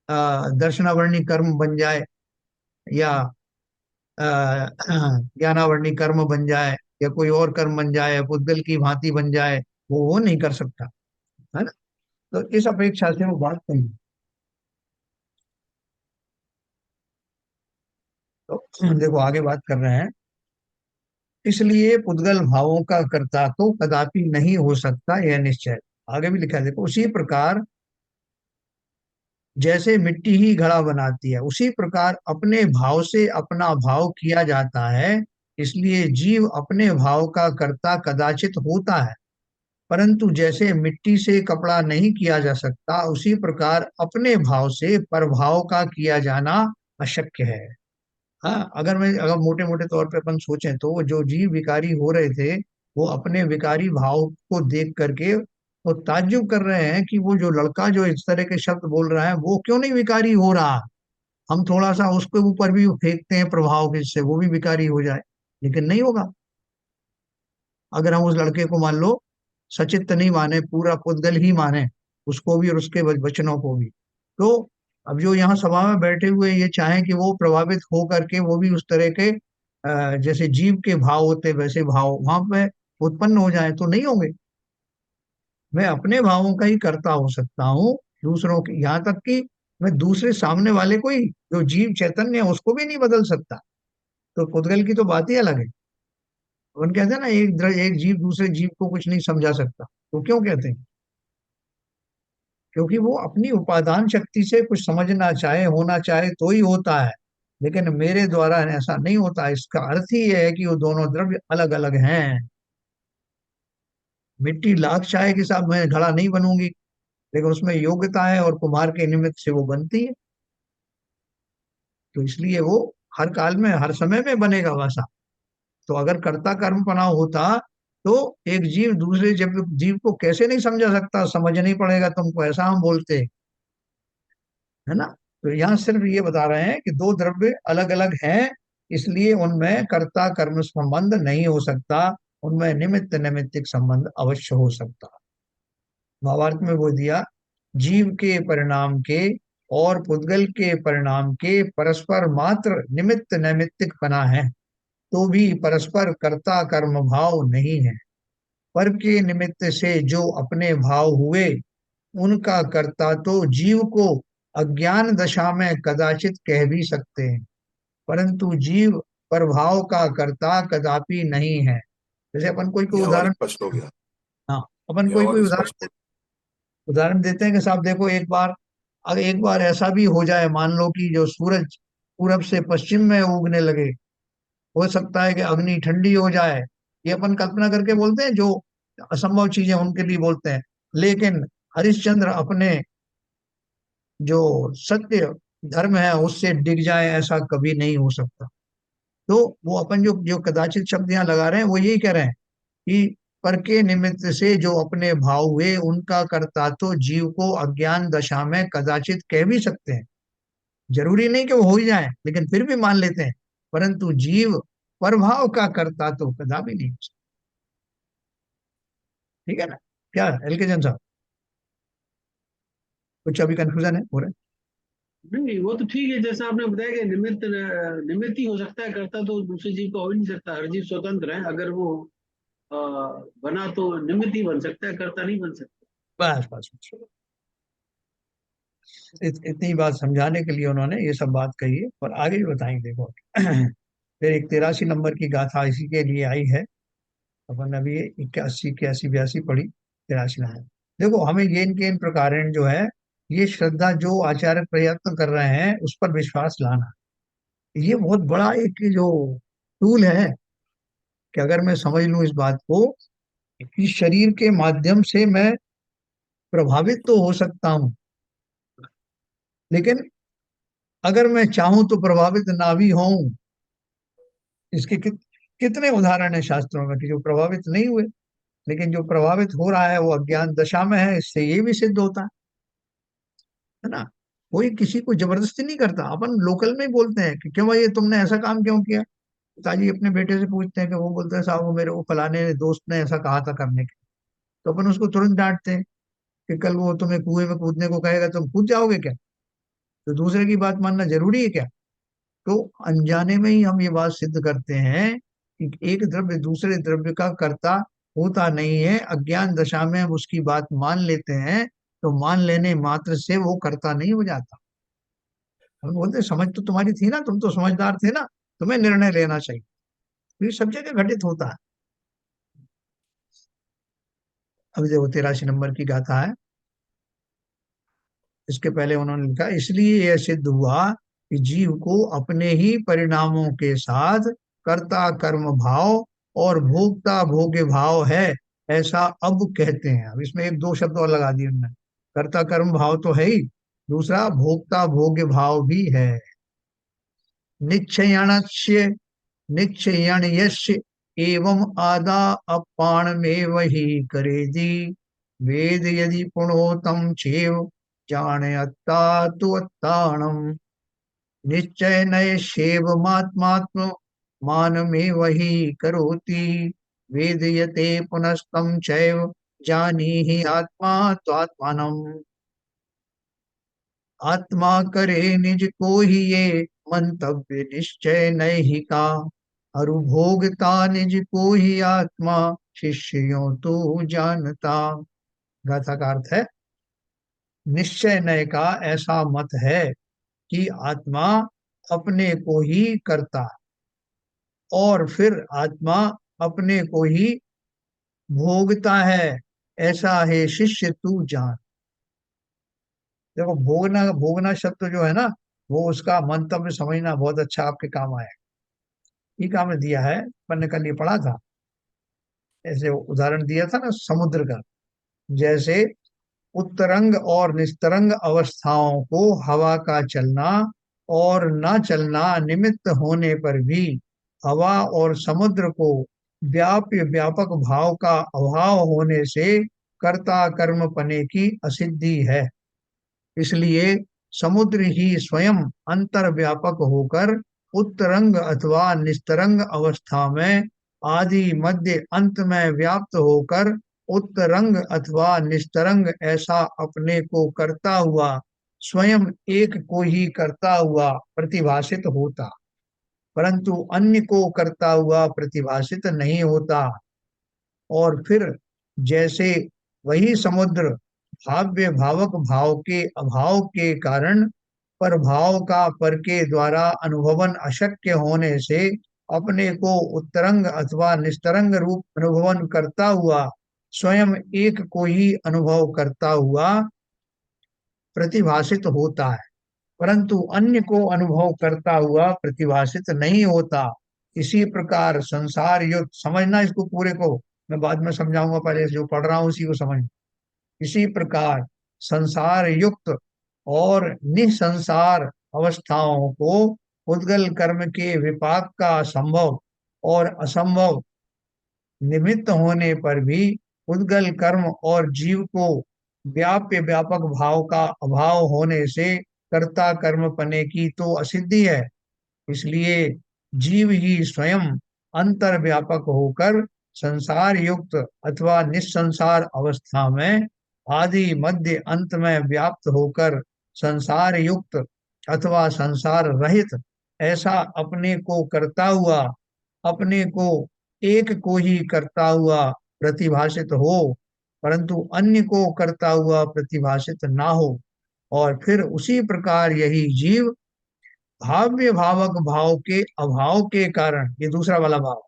दर्शनावर्णी कर्म बन जाए, या अ, ज्ञानावर्णी कर्म बन जाए, या कोई और कर्म बन जाए, पुद्गल की भांति बन जाए, वो नहीं कर सकता, है ना। तो इस अपेक्षा से वो बात कही। तो देखो आगे बात कर रहे हैं। इसलिए पुद्गल भावों का कर्ता तो कदापि नहीं हो सकता, यह निश्चय। आगे भी लिखा है, देखो, उसी प्रकार जैसे मिट्टी ही घड़ा बनाती है, उसी प्रकार अपने भाव से अपना भाव किया जाता है। इसलिए जीव अपने भाव का कर्ता कदाचित होता है, परंतु जैसे मिट्टी से कपड़ा नहीं किया जा सकता, उसी प्रकार अपने भाव से परभाव का किया जाना अशक्य है। हाँ, अगर मोटे मोटे तौर पे अपन सोचें तो वो जो जीव विकारी हो रहे थे, वो अपने विकारी भाव को देख करके वो ताज्जुब कर रहे हैं कि वो जो लड़का जो इस तरह के शब्द बोल रहा है वो क्यों नहीं विकारी हो रहा। हम थोड़ा सा उसके ऊपर भी फेंकते हैं प्रभाव के, जिससे वो भी विकारी हो जाए, लेकिन नहीं होगा। अगर हम उस लड़के को मान लो सचित्त नहीं माने, पूरा पुद्गल ही माने, उसको भी और उसके वचनों को भी, तो अब जो यहाँ सभा में बैठे हुए ये चाहें कि वो प्रभावित हो करके वो भी उस तरह के जैसे जीव के भाव होते वैसे भाव वहां पे उत्पन्न हो जाए, तो नहीं होंगे। मैं अपने भावों का ही करता हो सकता हूँ, दूसरों के, यहाँ तक कि मैं दूसरे सामने वाले को ही, जो जीव चैतन्य है उसको भी नहीं बदल सकता। तो पुद्गल की तो बात ही अलग है। अपन कहते हैं ना, एक जीव दूसरे जीव को कुछ नहीं समझा सकता, तो क्यों कहते हैं? क्योंकि वो अपनी उपादान शक्ति से कुछ समझना चाहे, होना चाहे तो ही होता है। लेकिन मेरे द्वारा ऐसा नहीं होता। इसका अर्थ ही यह है कि वो दोनों द्रव्य अलग अलग हैं। मिट्टी लाख चाहे कि साहब मैं घड़ा नहीं बनूंगी, लेकिन उसमें योग्यता है और कुम्हार के निमित्त से वो बनती है। तो इसलिए वो हर काल में हर समय में बनेगा वैसा। तो अगर कर्ता कर्म पना होता तो एक जीव दूसरे जब जीव को कैसे नहीं समझा सकता, समझ नहीं पड़ेगा तुमको, ऐसा हम बोलते, है ना। तो यहाँ सिर्फ ये बता रहे हैं कि दो द्रव्य अलग अलग हैं, इसलिए उनमें कर्ता कर्म संबंध नहीं हो सकता, उनमें निमित्त नैमित्तिक संबंध अवश्य हो सकता। महाभारत में वो दिया, जीव के परिणाम के और पुद्गल के परिणाम के परस्पर मात्र निमित्त नैमित्तिक बना है, तो भी परस्पर कर्ता कर्म भाव नहीं है। पर के निमित्त से जो अपने भाव हुए, उनका कर्ता तो जीव को अज्ञान दशा में कदाचित कह भी सकते हैं, परंतु जीव प्रभाव का कर्ता कदापि नहीं है। जैसे अपन कोई कोई यह और उदाहरण, स्पष्ट हो गया। हाँ, अपन यह कोई कोई और उदाहरण, स्पष्ट हो उदाहरण देते हैं कि साहब देखो, एक बार अगर एक बार ऐसा भी हो जाए, मान लो कि जो सूरज पूरब से पश्चिम में उगने लगे, हो सकता है कि अग्नि ठंडी हो जाए। ये अपन कल्पना करके बोलते हैं, जो असंभव चीजें उनके लिए बोलते हैं। लेकिन हरिश्चंद्र अपने जो सत्य धर्म है उससे डिग जाए, ऐसा कभी नहीं हो सकता। तो वो अपन जो जो कदाचित शब्द यहाँ लगा रहे हैं, वो यही कह रहे हैं कि पर के निमित्त से जो अपने भाव हुए, उनका कर्ता तो जीव को अज्ञान दशा में कदाचित कह भी सकते हैं। जरूरी नहीं कि वो हो ही जाए, लेकिन फिर भी मान लेते हैं। परंतु जीव प्रभाव का कर्ता तो कदापि नहीं हो सकता। ठीक है ना? क्या एल के जन साहब, कुछ अभी कंफ्यूजन है हो रहा नहीं, वो तो ठीक है, जैसा आपने बताया कि निमित्त निमित्त ही हो सकता है, करता तो दूसरे जीव का हो ही नहीं सकता। हर जीव स्वतंत्र है, अगर वो अ, बना तो निमित्त ही बन सकता है, करता नहीं बन सकता। है? बस बस बस। इतनी बात समझाने के लिए उन्होंने ये सब बात कही है, और आगे भी बताएंगे देखो। फिर एक 83 नंबर की गाथा इसी के लिए आई है। अपन अभी 81, 81, 82 पढ़ी, 83 नंबर। देखो, हमें ये इनके इन प्रकार जो है, ये श्रद्धा जो आचार्य प्रयत्न कर रहे हैं उस पर विश्वास लाना, ये बहुत बड़ा एक जो टूल है, कि अगर मैं समझ लूं इस बात को कि शरीर के माध्यम से मैं प्रभावित तो हो सकता हूं, लेकिन अगर मैं चाहूं तो प्रभावित ना भी होऊं। इसके कितने उदाहरण है शास्त्रों में कि जो प्रभावित नहीं हुए, लेकिन जो प्रभावित हो रहा है वो अज्ञान दशा में है। इससे ये भी सिद्ध होता है ना। कोई किसी को जबरदस्ती नहीं करता। अपन लोकल में ही बोलते हैं कि क्यों भाई, ये तुमने ऐसा काम क्यों किया। पिताजी अपने बेटे से पूछते हैं कि वो बोलता है साहब वो मेरे को फलाने दोस्त ने ऐसा कहा था करने के। तो अपन उसको तुरंत डांटते हैं कि कल वो तुम्हें कुएं में कूदने को कहेगा, तुम कूद जाओगे क्या? तो दूसरे की बात मानना जरूरी है क्या? तो अनजाने में ही हम ये बात सिद्ध करते हैं कि एक द्रव्य दूसरे द्रव्य का कर्ता होता नहीं है। अज्ञान दशा में हम उसकी बात मान लेते हैं, तो मान लेने मात्र से वो कर्ता नहीं हो जाता। हम बोलते हैं समझ तो तुम्हारी थी ना, तुम तो समझदार थे ना, तुम्हें निर्णय लेना चाहिए। तो ये सब जगह घटित होता है। अभी देखो 83 नंबर की गाथा है। इसके पहले उन्होंने लिखा, इसलिए यह सिद्ध हुआ कि जीव को अपने ही परिणामों के साथ कर्ता कर्म भाव और भोक्ता भोग्य भाव है, ऐसा अब कहते हैं। अब इसमें एक दो शब्द और लगा दिए उन्होंने। कर्ता कर्म भाव तो है ही, दूसरा भोक्ता भोग्य भाव भी है। निश्चयणस्य निश्चयण्यस्य एवं आदा अपाण में वही करेदी, वेद यदि पुणोतम चेव जाने तो अत्ताणम। निश्चय नय शेव मात्मात्म मान में वही करोति, वेद यते पुनस्तम चैव जानी ही आत्मा त्वात्मानम। आत्मा करे निज को ही ये मंतव्य निश्चय नहीं का, अरुभोगता निज को ही आत्मा शिष्यों तो जानता। गाथा का अर्थ है, निश्चय नय का ऐसा मत है कि आत्मा अपने को ही करता, और फिर आत्मा अपने को ही भोगता है, ऐसा है शिष्य तू जान। देखो, भोगना भोगना शब्द जो है ना, वो उसका मंतव्य समझना बहुत अच्छा आपके काम आया। टीका में दिया है, मैंने कल ये पढ़ा था। ऐसे उदाहरण दिया था ना समुद्र का, जैसे उत्तरंग और निस्तरंग अवस्थाओं को हवा का चलना और न चलना निमित्त होने पर भी हवा और समुद्र को व्याप्य व्यापक भाव का अभाव होने से कर्ता कर्म पने की असिद्धि है। इसलिए समुद्र ही स्वयं अंतर व्यापक होकर उत्तरंग अथवा निस्तरंग अवस्था में आदि मध्य अंत में व्याप्त होकर उत्तरंग अथवा निस्तरंग ऐसा अपने को करता हुआ स्वयं एक को ही करता हुआ प्रतिभाषित होता, परंतु अन्य को करता हुआ प्रतिभाषित नहीं होता। और फिर जैसे वही समुद्र भाव्य भावक भाव के अभाव के कारण पर भाव का पर के द्वारा अनुभवन अशक्य होने से अपने को उत्तरंग अथवा निस्तरंग रूप अनुभवन करता हुआ स्वयं एक को ही अनुभव करता हुआ प्रतिभाषित होता है, परंतु अन्य को अनुभव करता हुआ प्रतिभाषित नहीं होता। इसी प्रकार संसार युक्त, समझना इसको पूरे को, मैं बाद में समझाऊंगा, पहले जो पढ़ रहा हूं उसी को समझ। इसी प्रकार संसार युक्त और निसंसार अवस्थाओं को उद्गल कर्म के विपाक का संभव और असंभव निमित्त होने पर भी उद्गल कर्म और जीव को व्याप्य व्यापक भाव का अभाव होने से कर्ता कर्म पने की तो असिद्धि है। इसलिए जीव ही स्वयं अंतर व्यापक होकर संसार युक्त अथवा निस्संसार अवस्था में आदि मध्य अंत में व्याप्त होकर संसार युक्त अथवा संसार रहित ऐसा अपने को करता हुआ, अपने को एक को ही करता हुआ प्रतिभाषित हो, परंतु अन्य को करता हुआ प्रतिभाषित ना हो। और फिर उसी प्रकार यही जीव भाव्य भावक भाव के अभाव के कारण, ये दूसरा वाला भाव,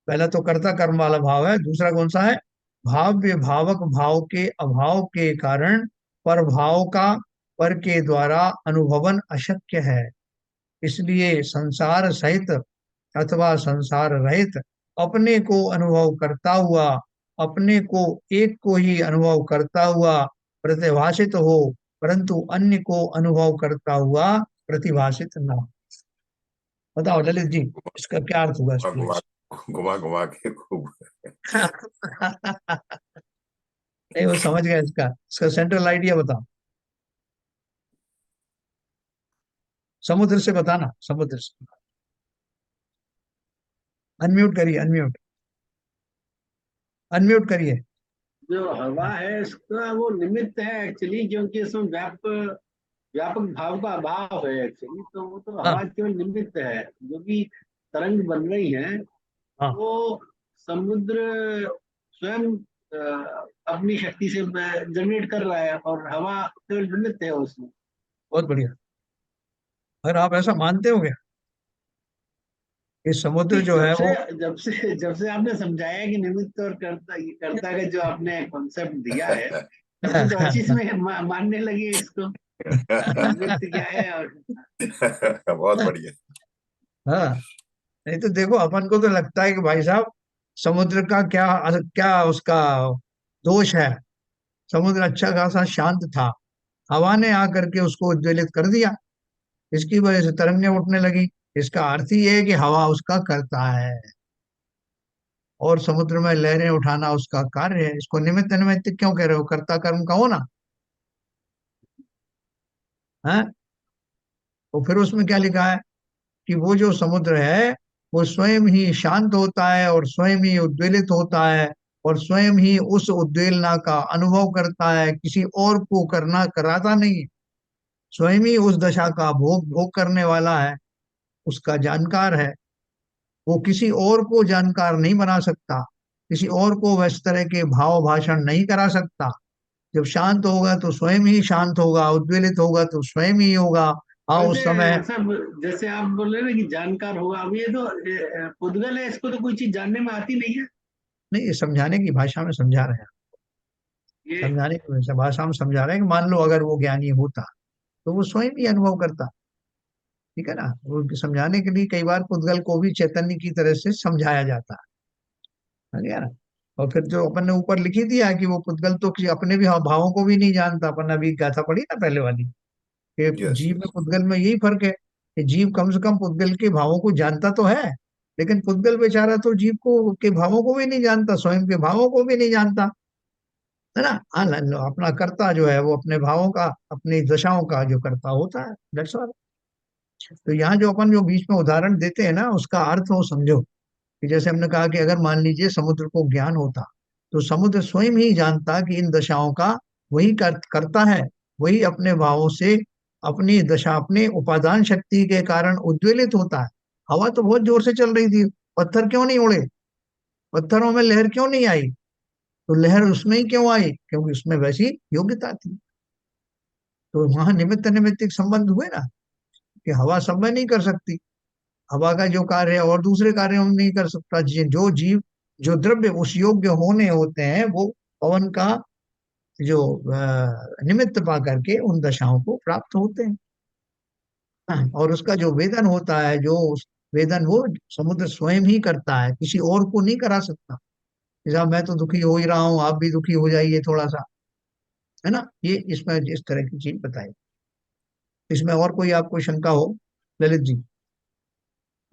पहला तो कर्ता कर्म वाला भाव है, दूसरा कौन सा है, भाव्य भावक भाव के अभाव के कारण पर भाव का पर के द्वारा अनुभवन अशक्य है। इसलिए संसार सहित अथवा संसार रहित अपने को अनुभव करता हुआ, अपने को एक को ही अनुभव करता हुआ प्रतिभाषित हो, परंतु अन्य को अनुभव करता हुआ प्रतिभाषित ना हो। बताओ ललित जी, इसका क्या अर्थ हुआ घुमा प्लीज? घुमा घुमा के खूब। नहीं वो समझ गया, इसका सेंट्रल आइडिया बताओ, समुद्र से बताना, समुद्र से। अनम्यूट करिए, अनम्यूट, अनम्यूट करिए। जो हवा है उसका वो निमित्त है एक्चुअली, क्योंकि उसमें व्यापक भाव का अभाव है एक्चुअली, तो वो तो हाँ हवा केवल निमित्त है। जो भी तरंग बन रही है हाँ, वो समुद्र स्वयं अपनी शक्ति से जनरेट कर रहा है, और हवा केवल निमित्त है उसमें। बहुत बढ़िया। अगर आप ऐसा मानते हो क्या कि समुद्र नहीं, जो है वो, जब से आपने समझाया कि निमित्त और कर्ता, ये कर्ता का जो आपने कॉन्सेप्ट दिया है, तब से तो हर चीज में मानने लगे इसको, निमित्त क्या है। और बहुत बढ़िया। हाँ, नहीं तो देखो अपन को तो लगता है कि भाई साहब समुद्र का क्या क्या उसका दोष है। समुद्र अच्छा खासा शांत था, हवा ने आकर के उसको उद्वेलित कर दिया, इसकी वजह से तरंगें उठने लगी। इसका अर्थ ही है कि हवा उसका करता है और समुद्र में लहरें उठाना उसका कार्य है। इसको निमित्त निमित्त क्यों कह रहे हो, कर्ता कर्म का हो ना है। तो फिर उसमें क्या लिखा है कि वो जो समुद्र है वो स्वयं ही शांत होता है और स्वयं ही उद्वेलित होता है और स्वयं ही उस उद्वेलना का अनुभव करता है, किसी और को करना कराता नहीं है। स्वयं ही उस दशा का भोग भोग करने वाला है, उसका जानकार है। वो किसी और को जानकार नहीं बना सकता, किसी और को वैस तरह के भाव भाषण नहीं करा सकता। जब शांत होगा तो स्वयं ही शांत होगा, उद्वेलित होगा तो स्वयं ही होगा। हाँ उस समय। वैसे सब जैसे आप बोल रहे हैं ना कि जानकार होगा, अब ये तो पुद्गल है, इसको तो कोई चीज जानने में आती नहीं है। नहीं, ये समझाने की भाषा में समझा रहे हैं, ये समझाने की भाषा में समझा रहे हैं कि मान लो अगर वो ज्ञानी होता तो वो स्वयं ही अनुभव करता। ठीक है ना, वो समझाने के लिए कई बार पुद्गल को भी चैतन्य की तरह से समझाया जाता है। समझ गया ना। और फिर जो अपन ने ऊपर लिखी दिया है कि वो पुद्गल तो अपने भी भावों को भी नहीं जानता, अपन ने अभी गाथा पढ़ी ना पहले वाली, कि यस जीव में यस। पुद्गल में यही फर्क है कि जीव कम से कम पुद्गल के भावों को जानता तो है, लेकिन पुद्गल बेचारा तो जीव को के भावों को भी नहीं जानता, स्वयं के भावों को भी नहीं जानता, है ना। हाँ, अपना कर्ता जो है वो अपने भावों का, अपनी दशाओं का जो कर्ता होता है, दैट्स ऑल। तो यहाँ जो अपन जो बीच में उदाहरण देते हैं ना, उसका अर्थ वो समझो कि जैसे हमने कहा कि अगर मान लीजिए समुद्र को ज्ञान होता तो समुद्र स्वयं ही जानता कि इन दशाओं का वही करता है, वही अपने भावों से अपनी दशा, अपने उपादान शक्ति के कारण उद्वेलित होता है। हवा तो बहुत जोर से चल रही थी, पत्थर क्यों नहीं उड़े, पत्थरों में लहर क्यों नहीं आई, तो लहर उसमें ही क्यों आई, क्योंकि उसमें वैसी योग्यता थी। तो वहां निमित्त निमित्तिक संबंध हुए ना, कि हवा सब में नहीं कर सकती, हवा का जो कार्य है और दूसरे कार्यों में नहीं कर सकता। जो जीव जो द्रव्य उस योग्य होने होते हैं वो पवन का जो निमित्त पा करके उन दशाओं को प्राप्त होते हैं। और उसका जो वेदन होता है, जो उस वेदन वो समुद्र स्वयं ही करता है, किसी और को नहीं करा सकता। जैसा मैं तो दुखी हो ही रहा हूँ, आप भी दुखी हो जाइए थोड़ा सा, है ना। ये इसमें इस तरह की चीज बताई। इसमें और कोई आपको शंका हो ललित जी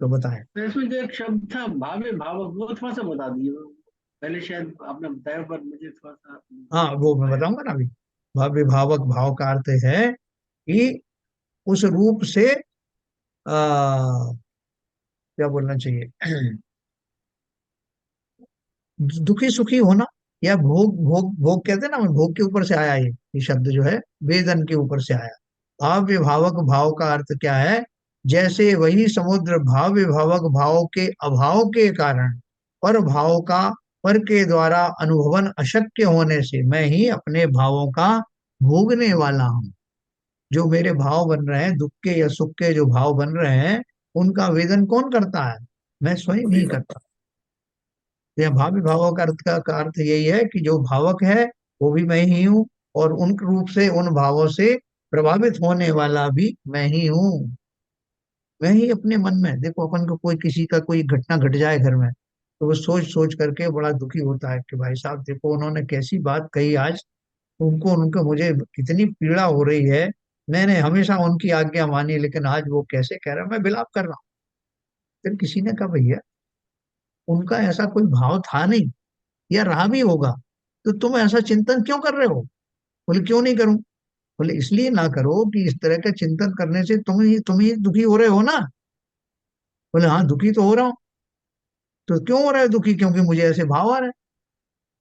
तो बताएं। तो इसमें जो एक शब्द था भावे भावक, वो थोड़ा सा बता दिए। पहले शायद आपने बताया, पर मुझे थोड़ा सा हाँ वो मैं आया। बताऊंगा ना अभी। भाव्य भावक भाव का अर्थ है कि उस रूप से क्या बोलना चाहिए, दुखी सुखी होना, या भोग भोग भोग कहते हैं ना, भोग के ऊपर से आया ये शब्द जो है वेदन के ऊपर से आया। भाव्य भावक भाव का अर्थ क्या है, जैसे वही समुद्र भाव्य भावक भाव के अभाव के कारण पर भाव का पर के द्वारा अनुभवन अशक्य होने से मैं ही अपने भावों का भोगने वाला हूँ। जो मेरे भाव बन रहे हैं, दुख के या सुख के जो भाव बन रहे हैं, उनका वेदन कौन करता है, मैं स्वयं वही ही करता। करता हूँ। यह भावी भावों का अर्थ यही है कि जो भावक है वो भी मैं ही हूँ, और उन रूप से उन भावों से प्रभावित होने वाला भी मैं ही हूँ। मैं ही अपने मन में, देखो अपन को कोई किसी का कोई घटना घट जाए घर में, तो वो सोच सोच करके बड़ा दुखी होता है कि भाई साहब देखो उन्होंने कैसी बात कही आज, उनको उनको मुझे कितनी पीड़ा हो रही है। मैंने हमेशा उनकी आज्ञा मानी, लेकिन आज वो कैसे कह रहा है, मैं विलाप कर रहा हूँ। फिर किसी ने कहा भैया उनका ऐसा कोई भाव था नहीं, या रहा भी होगा, तो तुम ऐसा चिंतन क्यों कर रहे हो। बोले क्यों नहीं करूं। बोले इसलिए ना करो कि इस तरह का चिंतन करने से तुम ही दुखी हो रहे हो ना। बोले हाँ दुखी तो हो रहा हूँ। तो क्यों हो रहा है दुखी, क्योंकि मुझे ऐसे भाव आ रहे हैं।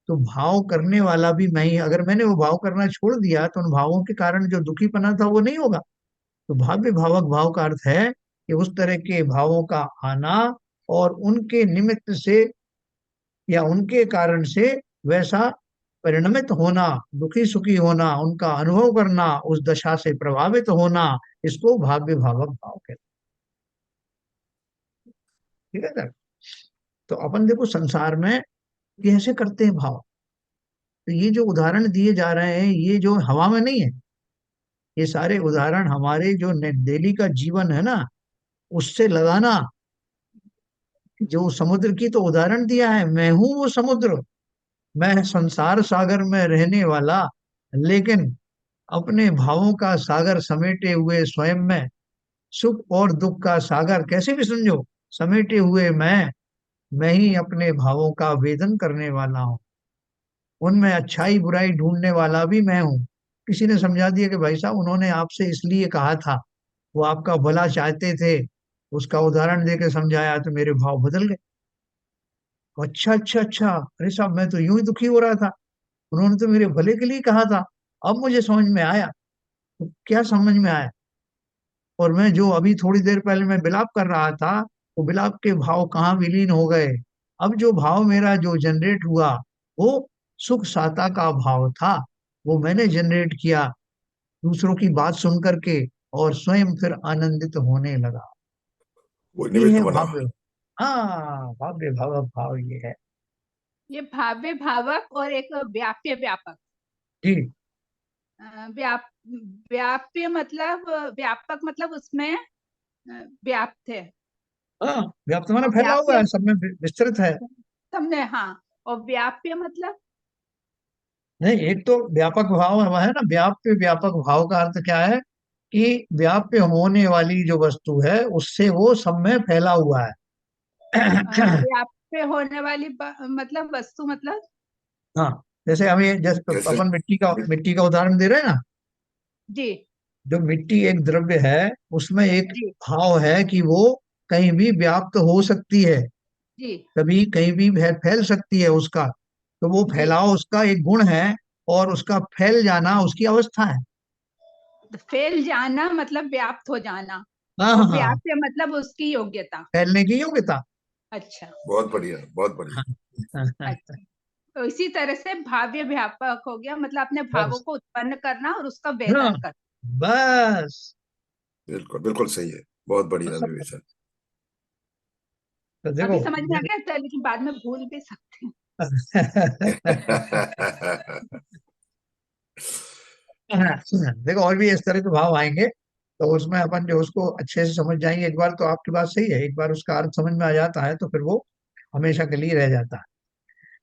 तो भाव करने वाला भी मैं ही, अगर मैंने वो भाव करना छोड़ दिया तो उन भावों के कारण जो दुखीपना था वो नहीं होगा। तो भाव्य भावक भाव का अर्थ है कि उस तरह के भावों का आना, और उनके निमित्त से या उनके कारण से वैसा परिणमित होना, दुखी सुखी होना, उनका अनुभव करना, उस दशा से प्रभावित होना, इसको भाव्य भावक भाव कहते हैं। ठीक है सर। तो अपन देखो संसार में कैसे करते हैं भाव। तो ये जो उदाहरण दिए जा रहे हैं ये जो हवा में नहीं है, ये सारे उदाहरण हमारे जो डेली का जीवन है ना उससे लगाना। जो समुद्र की तो उदाहरण दिया है, मैं हूं वो समुद्र, मैं संसार सागर में रहने वाला, लेकिन अपने भावों का सागर समेटे हुए स्वयं में, सुख और दुख का सागर कैसे भी समझो, समेटे हुए मैं ही अपने भावों का वेदन करने वाला हूँ। उनमें अच्छाई बुराई ढूंढने वाला भी मैं हूँ। किसी ने समझा दिया कि भाई साहब उन्होंने आपसे इसलिए कहा था, वो आपका भला चाहते थे, उसका उदाहरण देके समझाया तो मेरे भाव बदल गए। अच्छा अच्छा अच्छा, अरे साहब मैं तो यूं ही दुखी हो रहा था, उन्होंने तो मेरे भले के लिए कहा था। अब मुझे समझ में आया। तो क्या समझ में आया, और मैं जो अभी थोड़ी देर पहले मैं विलाप कर रहा था, वो विलाप के भाव कहाँ विलीन हो गए। अब जो भाव मेरा जो जनरेट हुआ वो सुख साता का भाव था, वो मैंने जनरेट किया दूसरों की बात सुन करके, और स्वयं फिर आनंदित होने लगा। वो ये निमित्त है बना। भाव्य। हाँ भाव्य भाव भाव ये है। ये भाव्य भावक और एक व्याप्य व्यापक। जी व्याप व्याप्य मतलब व्यापक मतलब उसमें व्याप्त है, हाँ, व्याप्त माने और फैला हुआ व्याप्य है, सब में विस्तृत है। तुमने, हाँ, और व्याप्य मतलब नहीं, एक तो व्यापक भाव है ना, व्याप्य व्यापक भाव का अर्थ क्या है कि व्याप्य होने वाली जो वस्तु है उससे वो सब में फैला हुआ है। व्याप्य होने वाली मतलब वस्तु मतलब। हाँ, जैसे हमें जैसे जैसे अपन मिट्टी का उदाहरण दे रहे हैं ना। जी जो मिट्टी एक द्रव्य है, उसमें एक जी भाव है कि वो कहीं भी व्याप्त हो सकती है, जी कभी कहीं भी फैल सकती है उसका। तो वो जी। फैलाव उसका एक गुण है, और उसका फैल जाना उसकी अवस्था है। तो फैल जाना मतलब व्याप्त हो जाना, हाँ और हाँ हाँ, व्याप्य मतलब उसकी योग्यता। फैलने की योग्यता। अच्छा बहुत बढ़िया, बहुत बढ़िया। हाँ, हाँ, हाँ, अच्छा। तो इसी तरह से भाव्य व्यापक हो गया, मतलब अपने भावों बस को उत्पन्न करना और उसका हाँ, वेदन करना। बस बिल्कुल बिल्कुल सही है, बहुत बढ़िया सब विवेचन। तो अभी देखो समझ में आ गया था, लेकिन बाद में भूल भी सकते हैं। देखो और भी इस तरह के भाव आएंगे, तो उसमें अपन जो उसको अच्छे से समझ जाएंगे। एक बार तो आपकी बात सही है, एक बार उसका अर्थ समझ में आ जाता है तो फिर वो हमेशा के लिए रह जाता है।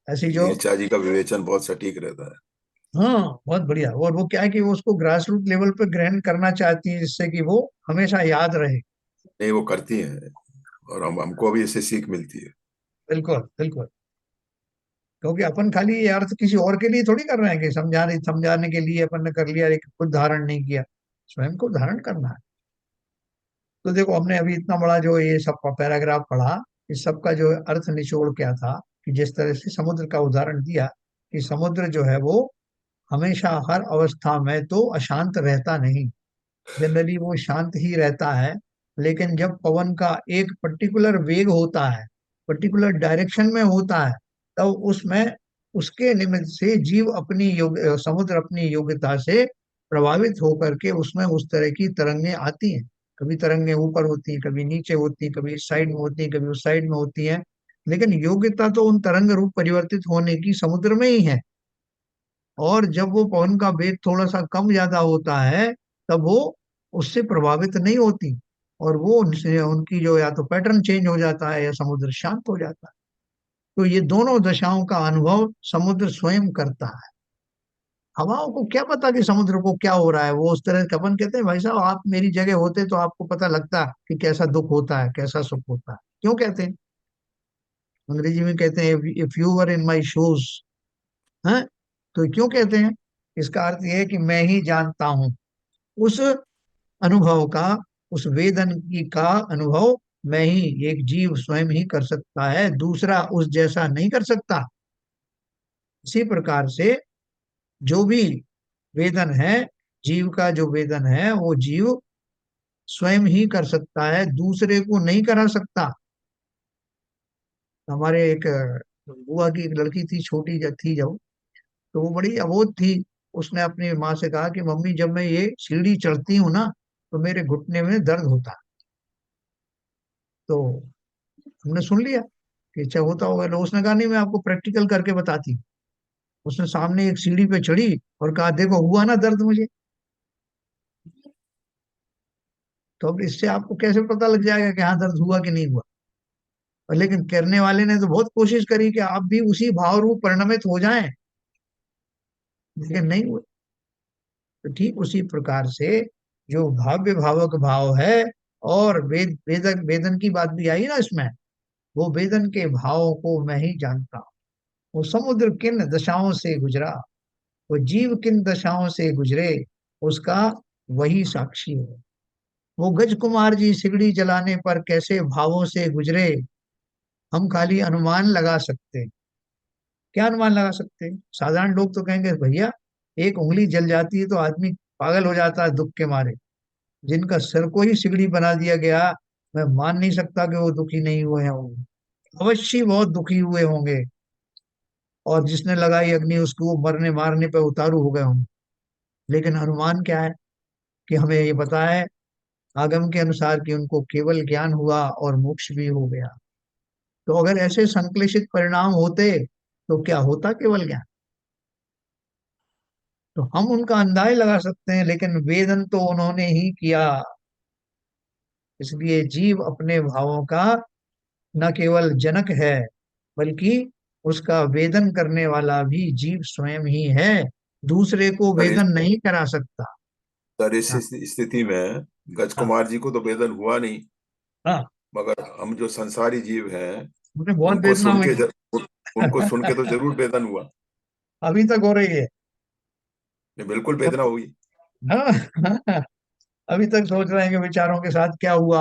ऐसी जो, ऋचा जी का विवेचन बहुत सटीक रहता है। हाँ बहुत बढ़िया। और वो क्या है कि वो उसको ग्रास रूट लेवल पे ग्रहण करना चाहती है, जिससे कि वो हमेशा याद रहे। नहीं, वो करती हैं, और हमको भी इससे सीख मिलती है। बिल्कुल बिल्कुल। क्योंकि अपन खाली ये अर्थ किसी और के लिए थोड़ी कर रहे हैं कि समझाने के लिए अपन ने कर लिया, लेकिन खुद धारण नहीं किया। स्वयं को धारण करना है। तो देखो हमने अभी इतना बड़ा जो ये सब पैराग्राफ पढ़ा, इस सब का जो अर्थ निचोड़ क्या था, कि जिस तरह से समुद्र का उदाहरण दिया, कि समुद्र जो है वो हमेशा हर अवस्था में तो अशांत रहता नहीं, जनरली वो शांत ही रहता है। लेकिन जब पवन का एक पर्टिकुलर वेग होता है, पर्टिकुलर डायरेक्शन में होता है, तब उसमें उसके निमित्त से जीव अपनी समुद्र अपनी योग्यता से प्रभावित होकर के उसमें उस तरह की तरंगें आती हैं। कभी तरंगें ऊपर होती हैं, कभी नीचे होती हैं, कभी इस साइड में होती हैं, कभी उस साइड में होती हैं। लेकिन योग्यता तो उन तरंग रूप परिवर्तित होने की समुद्र में ही है। और जब वो पवन का वेग थोड़ा सा कम ज्यादा होता है, तब वो उससे प्रभावित नहीं होती, और वो उनसे उनकी जो या तो पैटर्न चेंज हो जाता है या समुद्र शांत हो जाता है। तो ये दोनों दशाओं का अनुभव समुद्र स्वयं करता है। हवाओं को क्या पता कि समुद्र को क्या हो रहा है। वो उस तरह के, अपन कहते हैं भाई साहब आप मेरी जगह होते तो आपको पता लगता कि कैसा दुख होता है, कैसा सुख होता है। क्यों कहते हैं, अंग्रेजी में कहते हैं if you were in my shoes. है, तो क्यों कहते हैं, इसका अर्थ यह है कि मैं ही जानता हूं उस अनुभव का, उस वेदन की का अनुभव मैं ही, एक जीव स्वयं ही कर सकता है, दूसरा उस जैसा नहीं कर सकता। इसी प्रकार से जो भी वेदन है, जीव का जो वेदन है वो जीव स्वयं ही कर सकता है, दूसरे को नहीं करा सकता। हमारे एक बुआ की एक लड़की थी, छोटी जब थी, जब तो वो बड़ी अबोध थी। उसने अपनी माँ से कहा कि मम्मी जब मैं ये सीढ़ी चढ़ती हूँ ना, तो मेरे घुटने में दर्द होता है। तो हमने सुन लिया कि अच्छा होता होगा, तो उसने कहा नहीं मैं आपको प्रैक्टिकल करके बताती हूँ। उसने सामने एक सीढ़ी पे चढ़ी और कहा देखो हुआ ना दर्द मुझे। तो अब इससे आपको कैसे पता लग जाएगा कि हाँ दर्द हुआ कि नहीं हुआ। और लेकिन करने वाले ने तो बहुत कोशिश करी कि आप भी उसी भाव रूप परिणमित हो जाएं, लेकिन नहीं हुए। तो ठीक उसी प्रकार से जो भाव्य भावक भाव है, और वेदन की बात भी आई ना इसमें, वो वेदन के भाव को मैं ही जानता हूँ। वो समुद्र किन दशाओं से गुजरा, वो जीव किन दशाओं से गुजरे, उसका वही साक्षी है। वो गज कुमार जी सिगड़ी जलाने पर कैसे भावों से गुजरे, हम खाली अनुमान लगा सकते हैं। क्या अनुमान लगा सकते हैं, साधारण लोग तो कहेंगे भैया एक उंगली जल जाती है तो आदमी पागल हो जाता है दुख के मारे। जिनका सर को ही सिगड़ी बना दिया गया, मैं मान नहीं सकता कि वो दुखी नहीं हुए होंगे, अवश्य बहुत दुखी हुए होंगे। और जिसने लगाई अग्नि उसको वो मरने मारने पे उतारू हो गए होंगे। लेकिन अनुमान क्या है, कि हमें ये पता है आगम के अनुसार कि उनको केवल ज्ञान हुआ और मोक्ष भी हो गया। तो अगर ऐसे संश्लेषित परिणाम होते तो क्या होता केवल ज्ञान। तो हम उनका अंदाज लगा सकते हैं, लेकिन वेदन तो उन्होंने ही किया। इसलिए जीव अपने भावों का न केवल जनक है, बल्कि उसका वेदन करने वाला भी जीव स्वयं ही है, दूसरे को पर इस वेदन नहीं करा सकता। पर इस हाँ स्थिति में गज हाँ कुमार जी को तो वेदन हुआ नहीं, हाँ, मगर हम जो संसारी जीव हैं मुझे बहुत उनको वेदना सुन हुई। के उनको सुन के तो जरूर वेदन हुआ। अभी तक हो रही है। नहीं, बिल्कुल वेदना हुई। हाँ हाँ, अभी तक सोच रहे हैं कि बेचारों के साथ क्या हुआ।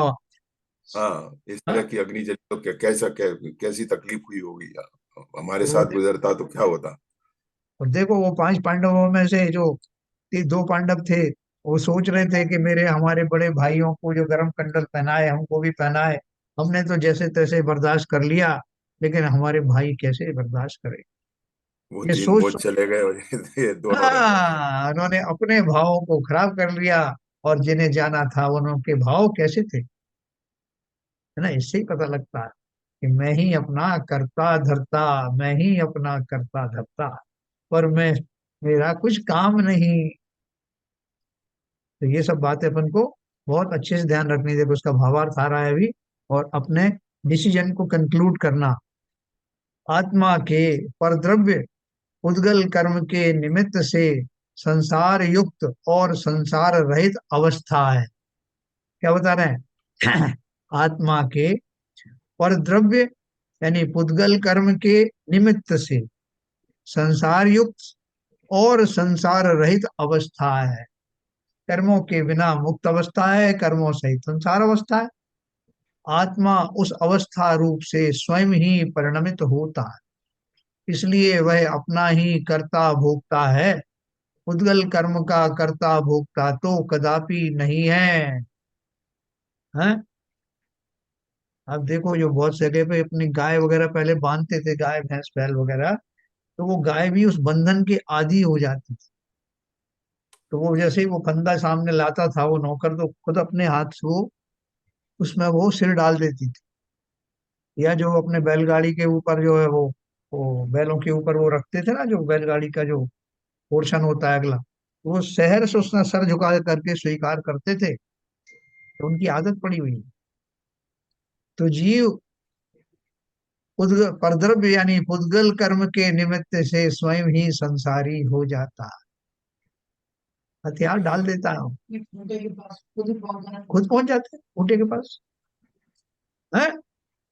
हाँ, इस तरह हाँ, की अग्नि जली तो कैसी तकलीफ हुई होगी, हमारे तो साथ गुजरता तो क्या होता। और देखो वो पांच पांडवों में से जो दो पांडव थे, वो सोच रहे थे कि मेरे हमारे बड़े भाइयों को जो गरम कंडल पहनाए हमको भी पहनाए। हमने तो जैसे तैसे बर्दाश्त कर लिया, लेकिन हमारे भाई कैसे बर्दाश्त करे। वो ये तीन सोच बोझ चले गए और ये दोनों रह गए। हाँ, उन्होंने अपने भावों को खराब कर लिया, और जिन्हें जाना था उनके भाव कैसे थे, है ना, इससे ही पता लगता है। कि मैं ही अपना करता धरता, मैं ही अपना करता धरता, पर मैं, मेरा कुछ काम नहीं। तो ये सब बातें अपन को बहुत अच्छे से ध्यान रखनी। देखो उसका भावार्थ आ रहा है अभी, और अपने डिसीजन को कंक्लूड करना। आत्मा के परद्रव्य उद्गल कर्म के निमित्त से संसार युक्त और संसार रहित अवस्था है। क्या बता रहे हैं? आत्मा के परद्रव्य यानी पुद्गल कर्म के निमित्त से संसार युक्त और संसार रहित अवस्था है। कर्मों के बिना मुक्त अवस्था है, कर्मों सहित संसार अवस्था है। आत्मा उस अवस्था रूप से स्वयं ही परिणमित होता है, इसलिए वह अपना ही कर्ता भोक्ता है। उद्गल कर्म का कर्ता भोक्ता तो कदापि नहीं है। हैं? अब देखो जो बहुत जगह पे अपनी गाय वगैरह पहले बांधते थे, गाय भैंस बैल वगैरह, तो वो गाय भी उस बंधन के आदी हो जाती थी। तो वो जैसे ही वो फंदा सामने लाता था वो नौकर, तो खुद अपने हाथ से वो उसमें वो सिर डाल देती थी। या जो अपने बैलगाड़ी के ऊपर जो है वो बैलों के ऊपर वो रखते थे ना, जो बैलगाड़ी का जो पोर्शन होता है अगला, वो शहर से उसने सर झुका करके स्वीकार करते थे। तो उनकी आदत पड़ी हुई है। तो जीव उद्गल परद्रव्य यानी पुद्गल कर्म के निमित्त से स्वयं ही संसारी हो जाता है। हथियार डाल देता है, खुद पहुंच जाते हैं खूंटे के पास है।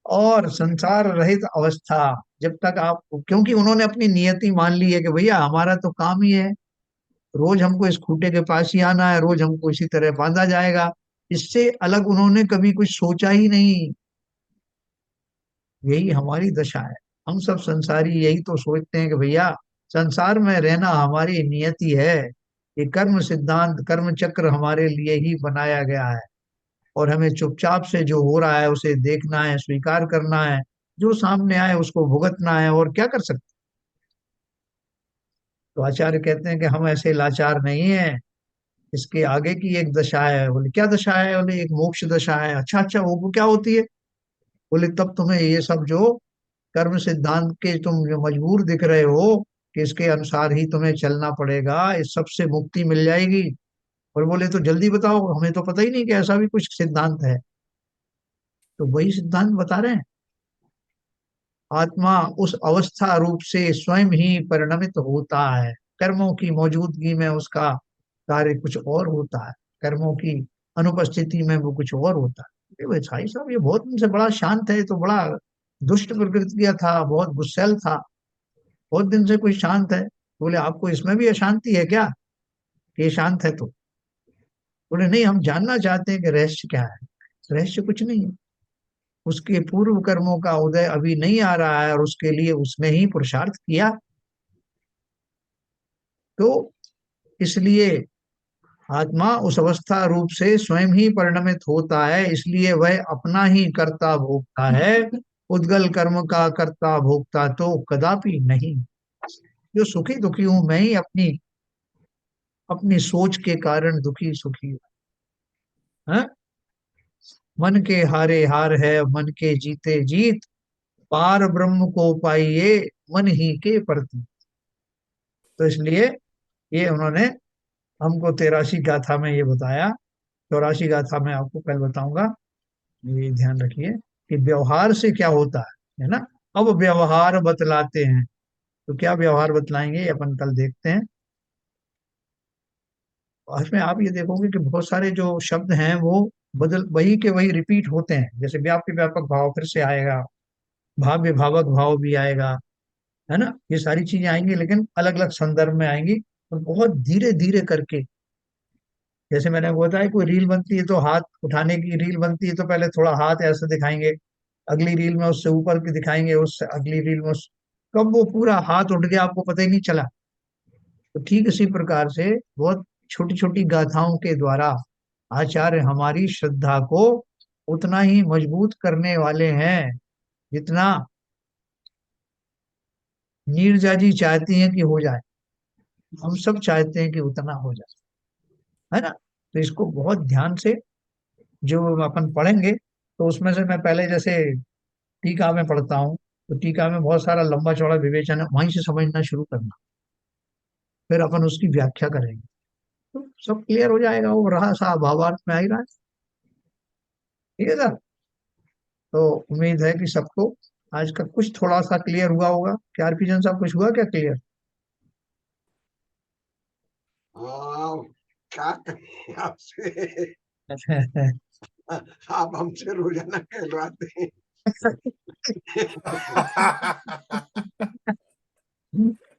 और संसार रहित अवस्था, जब तक आप, क्योंकि उन्होंने अपनी नियति मान ली है कि भैया हमारा तो काम ही है, रोज हमको इस खूंटे के पास ही आना है, रोज हमको इसी तरह बांधा जाएगा। इससे अलग उन्होंने कभी कुछ सोचा ही नहीं। यही हमारी दशा है। हम सब संसारी यही तो सोचते हैं कि भैया संसार में रहना हमारी नियति है, ये कर्म सिद्धांत कर्म चक्र हमारे लिए ही बनाया गया है, और हमें चुपचाप से जो हो रहा है उसे देखना है, स्वीकार करना है, जो सामने आए उसको भुगतना है, और क्या कर सकते। तो आचार्य कहते हैं कि हम ऐसे लाचार नहीं है। इसके आगे की एक दशा है। बोले क्या दशा है? बोले एक मोक्ष दशा है। अच्छा अच्छा, वो क्या होती है? बोले तब तुम्हें ये सब जो कर्म सिद्धांत के तुम जो मजबूर दिख रहे हो कि इसके अनुसार ही तुम्हें चलना पड़ेगा, इस सब से मुक्ति मिल जाएगी। और बोले तो जल्दी बताओ, हमें तो पता ही नहीं कि ऐसा भी कुछ सिद्धांत है। तो वही सिद्धांत बता रहे हैं। आत्मा उस अवस्था रूप से स्वयं ही परिणमित होता है। कर्मों की मौजूदगी में उसका कार्य कुछ और होता है, कर्मों की अनुपस्थिति में वो कुछ और होता है। ये भाई साहब ये बहुत दिन से बड़ा शांत है, तो बड़ा दुष्ट प्रकृति का था, बहुत गुस्सैल था, बहुत दिन से कोई शांत है। बोले आपको इसमें भी अशांति है क्या कि ये शांत है? तो बोले नहीं, हम जानना चाहते हैं कि रहस्य क्या है। रहस्य कुछ नहीं है, उसके पूर्व कर्मों का उदय अभी नहीं आ रहा है, और उसके लिए उसने ही पुरुषार्थ किया। तो इसलिए आत्मा उस अवस्था रूप से स्वयं ही परिणमित होता है, इसलिए वह अपना ही कर्ता भोगता है। उद्गल कर्म का कर्ता भोगता तो कदापि नहीं। जो सुखी दुखी हूं मैं ही अपनी अपनी सोच के कारण दुखी सुखी हूं। हाँ? मन के हारे हार है, मन के जीते जीत, पार ब्रह्म को पाइए मन ही के प्रति। तो इसलिए ये उन्होंने हमको 83 गाथा में ये बताया। 84 गाथा में आपको कल बताऊंगा। ये ध्यान रखिए कि व्यवहार से क्या होता है ना। अब व्यवहार बतलाते हैं। तो क्या व्यवहार बतलाएंगे ये अपन कल देखते हैं। और इसमें आप ये देखोगे कि बहुत सारे जो शब्द हैं वो बदल वही के वही रिपीट होते हैं। जैसे व्याप्य व्यापक भाव फिर से आएगा, भाव्य भावक भाव भी आएगा, है ना। ये सारी चीजें आएंगी लेकिन अलग अलग संदर्भ में आएंगी, और बहुत धीरे धीरे करके। जैसे मैंने बताया कोई रील बनती है तो हाथ उठाने की रील बनती है, तो पहले थोड़ा हाथ ऐसे दिखाएंगे, अगली रील में उससे ऊपर की दिखाएंगे, उससे अगली रील में कब वो पूरा हाथ उठ गया आपको पता ही नहीं चला। तो ठीक इसी प्रकार से बहुत छोटी छोटी गाथाओं के द्वारा आचार्य हमारी श्रद्धा को उतना ही मजबूत करने वाले हैं जितना नीरजा जी चाहती हैं कि हो जाए। हम सब चाहते हैं कि उतना हो जाए, है ना। तो इसको बहुत ध्यान से जो अपन पढ़ेंगे, तो उसमें से मैं पहले जैसे टीका में पढ़ता हूँ, तो टीका में बहुत सारा लंबा चौड़ा विवेचन है, वहीं से समझना शुरू करना, फिर अपन उसकी व्याख्या करेंगे तो सब क्लियर हो जाएगा। वो रहा सा भावार्थ में आ ही रहा है। ठीक है सर। तो उम्मीद है कि सबको आज का कुछ थोड़ा सा क्लियर हुआ होगा। क्या आरपीजन साहब, कुछ हुआ क्या क्लियर? हाँ, क्या कहें आपसे। आप हमसे रोजाना कहलवाते हैं।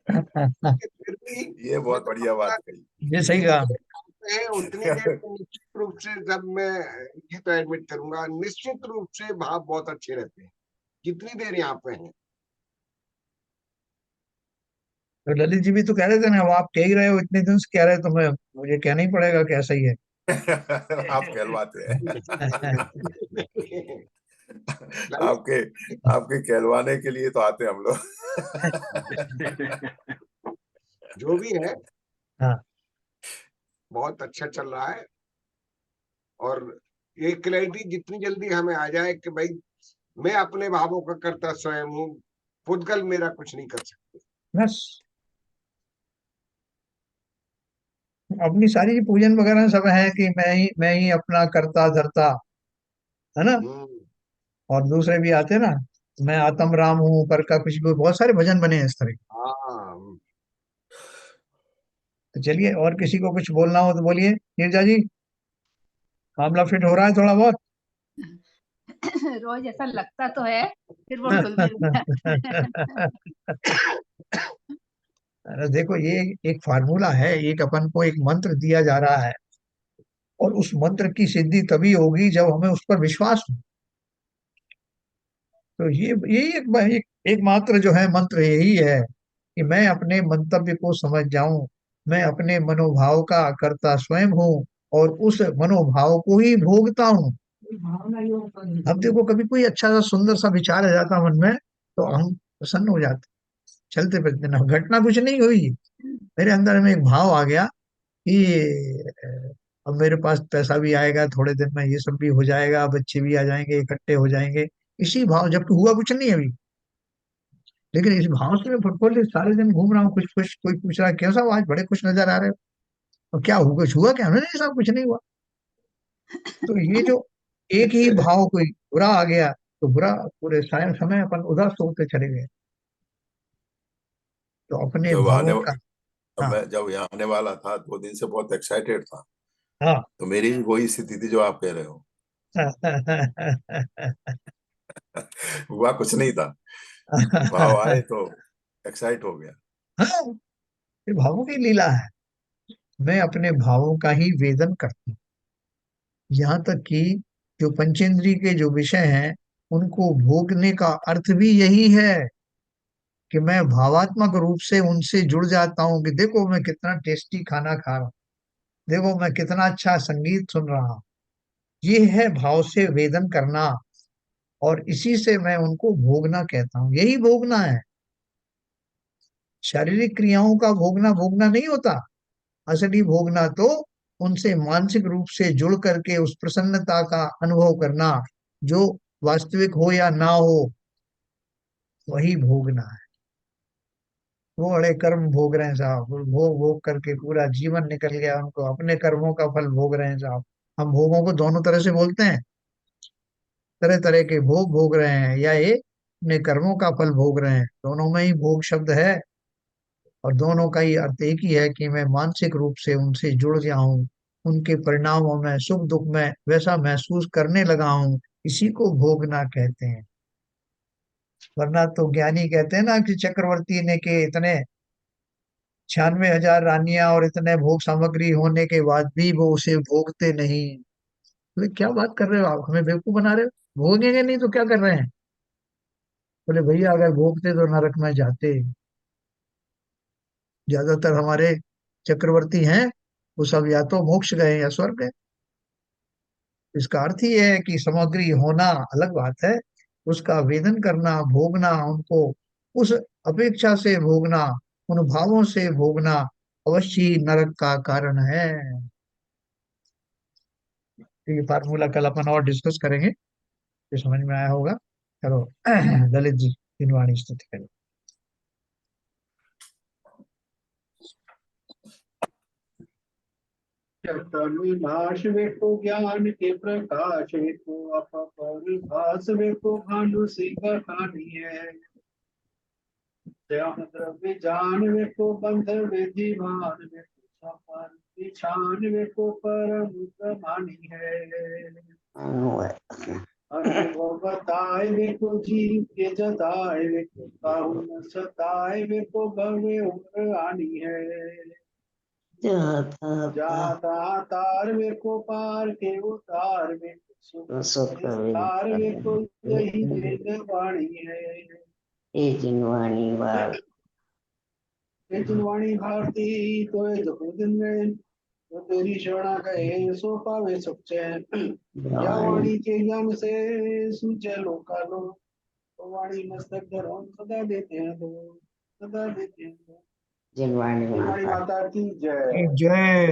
फिर भी ये बहुत बढ़िया बात कही। ये सही कहा। है उतनी देर में निश्चित रूप से, जब मैं ये तो एडमिट करूंगा, निश्चित रूप से भाव बहुत अच्छे रहते हैं जितनी देर यहाँ पे हैं। तो ललित जी भी तो कह रहे थे ना, वो आप कह ही रहे हो, इतने दिन से कह रहे हो, तो मैं मुझे कहना ही पड़ेगा कि ऐसा ही है। आप कहलवाते हैं। आपके आपके कहलवाने के लिए तो आते हैं हम लोग। जो भी है, हाँ, बहुत अच्छा चल रहा है। और ये क्लैरिटी जितनी जल्दी हमें आ जाए कि भाई मैं अपने भावों का कर्ता स्वयं हूँ, पुद्गल मेरा कुछ नहीं कर सकते। बस अपनी सारी पूजन वगैरह सब है कि मैं ही अपना करता धरता, है ना। हम्म। और दूसरे भी आते हैं ना, मैं आत्म राम हूँ पर का कुछ भी, बहुत सारे भजन बने हैं इस तरह के। हाँ, तो चलिए, और किसी को कुछ बोलना हो तो बोलिए नीरजा जी, मामला फिट हो रहा है थोड़ा बहुत। रोज ऐसा लगता तो है, फिर वो ढुल मिल गया। अरे देखो, ये एक फार्मूला है, एक अपन को एक मंत्र दिया जा रहा है, और उस मंत्र की सिद्धि तभी होगी जब हमें उस पर विश्वास हो। तो ये एकमात्र जो है मंत्र यही है कि मैं अपने मंतव्य को समझ जाऊं, मैं अपने मनोभाव का कर्ता स्वयं हूँ, और उस मनोभाव को ही भोगता हूँ। अब देखो, कभी कोई अच्छा सा सुंदर सा विचार आ जाता मन में, तो हम प्रसन्न हो जाते, चलते फिरते ना, घटना कुछ नहीं हुई, मेरे अंदर में एक भाव आ गया कि अब मेरे पास पैसा भी आएगा थोड़े दिन में, ये सब भी हो जाएगा, बच्चे भी आ जाएंगे, इकट्ठे हो जाएंगे, इसी भाव, जबकि हुआ कुछ नहीं अभी, लेकिन इस भाव से मैं फुटबॉल सारे दिन घूम रहा हूँ खुश खुश। कोई पूछ रहा है कैसा हो, आज बड़े खुश नजर आ रहे हो, और क्या हुआ, कुछ हुआ क्या? नहीं साहब, कुछ नहीं हुआ। तो ये जो एक ही भाव, कोई बुरा आ गया तो बुरा, पूरे सारे समय अपन उदास होते चले गए। तो अपने जब आने भावों का। अब हाँ, मैं जब यहाँ आने वाला था 2 दिन से बहुत एक्साइटेड था। हाँ। तो मेरी भी वही स्थिति थी जो आप कह रहे हो। हुआ कुछ नहीं था, भाव आए तो एक्साइट हो गया। हाँ, ये भावों की लीला है। मैं अपने भावों का ही वेदन करता हूँ, यहाँ तक कि जो पंचेंद्रिय के जो विषय हैं, उनको भोगने का अर्थ भी यही है कि मैं भावात्मक रूप से उनसे जुड़ जाता हूँ, कि देखो मैं कितना टेस्टी खाना खा रहा हूँ, देखो मैं कितना अच्छा संगीत सुन रहा हूँ। ये है भाव से वेदन करना, और इसी से मैं उनको भोगना कहता हूँ, यही भोगना है। शारीरिक क्रियाओं का भोगना भोगना नहीं होता। असली भोगना तो उनसे मानसिक रूप से जुड़ करके उस प्रसन्नता का अनुभव करना, जो वास्तविक हो या ना हो, वही भोगना है। वो बड़े कर्म भोग रहे हैं साहब, वो भोग भोग करके पूरा जीवन निकल गया, उनको अपने कर्मों का फल भोग रहे हैं साहब। हम भोगों को दोनों तरह से बोलते हैं, तरह तरह के भोग भोग रहे हैं, या ये अपने कर्मों का फल भोग रहे हैं, दोनों में ही भोग शब्द है। और दोनों का ही अर्थ एक ही है कि मैं मानसिक रूप से उनसे जुड़ गया हूँ, उनके परिणामों में सुख दुख में वैसा महसूस करने लगा हूँ, इसी को भोगना कहते हैं। वरना तो ज्ञानी कहते हैं ना कि चक्रवर्ती ने के इतने 96,000 रानियां और इतने भोग सामग्री होने के बाद भी वो उसे भोगते नहीं। बोले क्या बात कर रहे हो आप, हमें बेवकूफ बना रहे हो, भोगेंगे नहीं तो क्या कर रहे हैं? बोले भैया अगर भोगते तो नरक में जाते। ज्यादातर हमारे चक्रवर्ती हैं, वो सब या तो मोक्ष गए या स्वर्ग गए। इसका अर्थ ही है कि सामग्री होना अलग बात है, उसका वेदन करना, भोगना, उनको उस अपेक्षा से भोगना, उन भावों से भोगना अवश्य ही नरक का कारण है। तो ये फार्मूला कल अपन और डिस्कस करेंगे, ये समझ में आया होगा, चलो ललित जी दिनवाणी स्तुति करें। भाष वेको ज्ञान के प्रकाश वेको अपरिभाष वेको भानु सिंह कहानी है। श्याम द्रव्य जान वेको बंध विधि भान वेको सफल छान वेको परम प्रमाणी है। अनुभव बताए वेको जीव के जताए वेको काहू न सताए वेको भवे उम्र आनी है। जाता तार वेको पार के उतार वेको सुखार वेको यही वेद वाणी है। ये जिनवाणी वाल ये जिनवाणी भारती तो दुख दिन में तो तेरी शरणा गए सो पावे सुख चैन। या वाणी के ज्ञान से सूझे लोका लो तो वाणी मस्तक धरो सदा देते हैं दो सदा देते हैं दो। जिनवाणी जिनवाणी माता माता की जय। जय।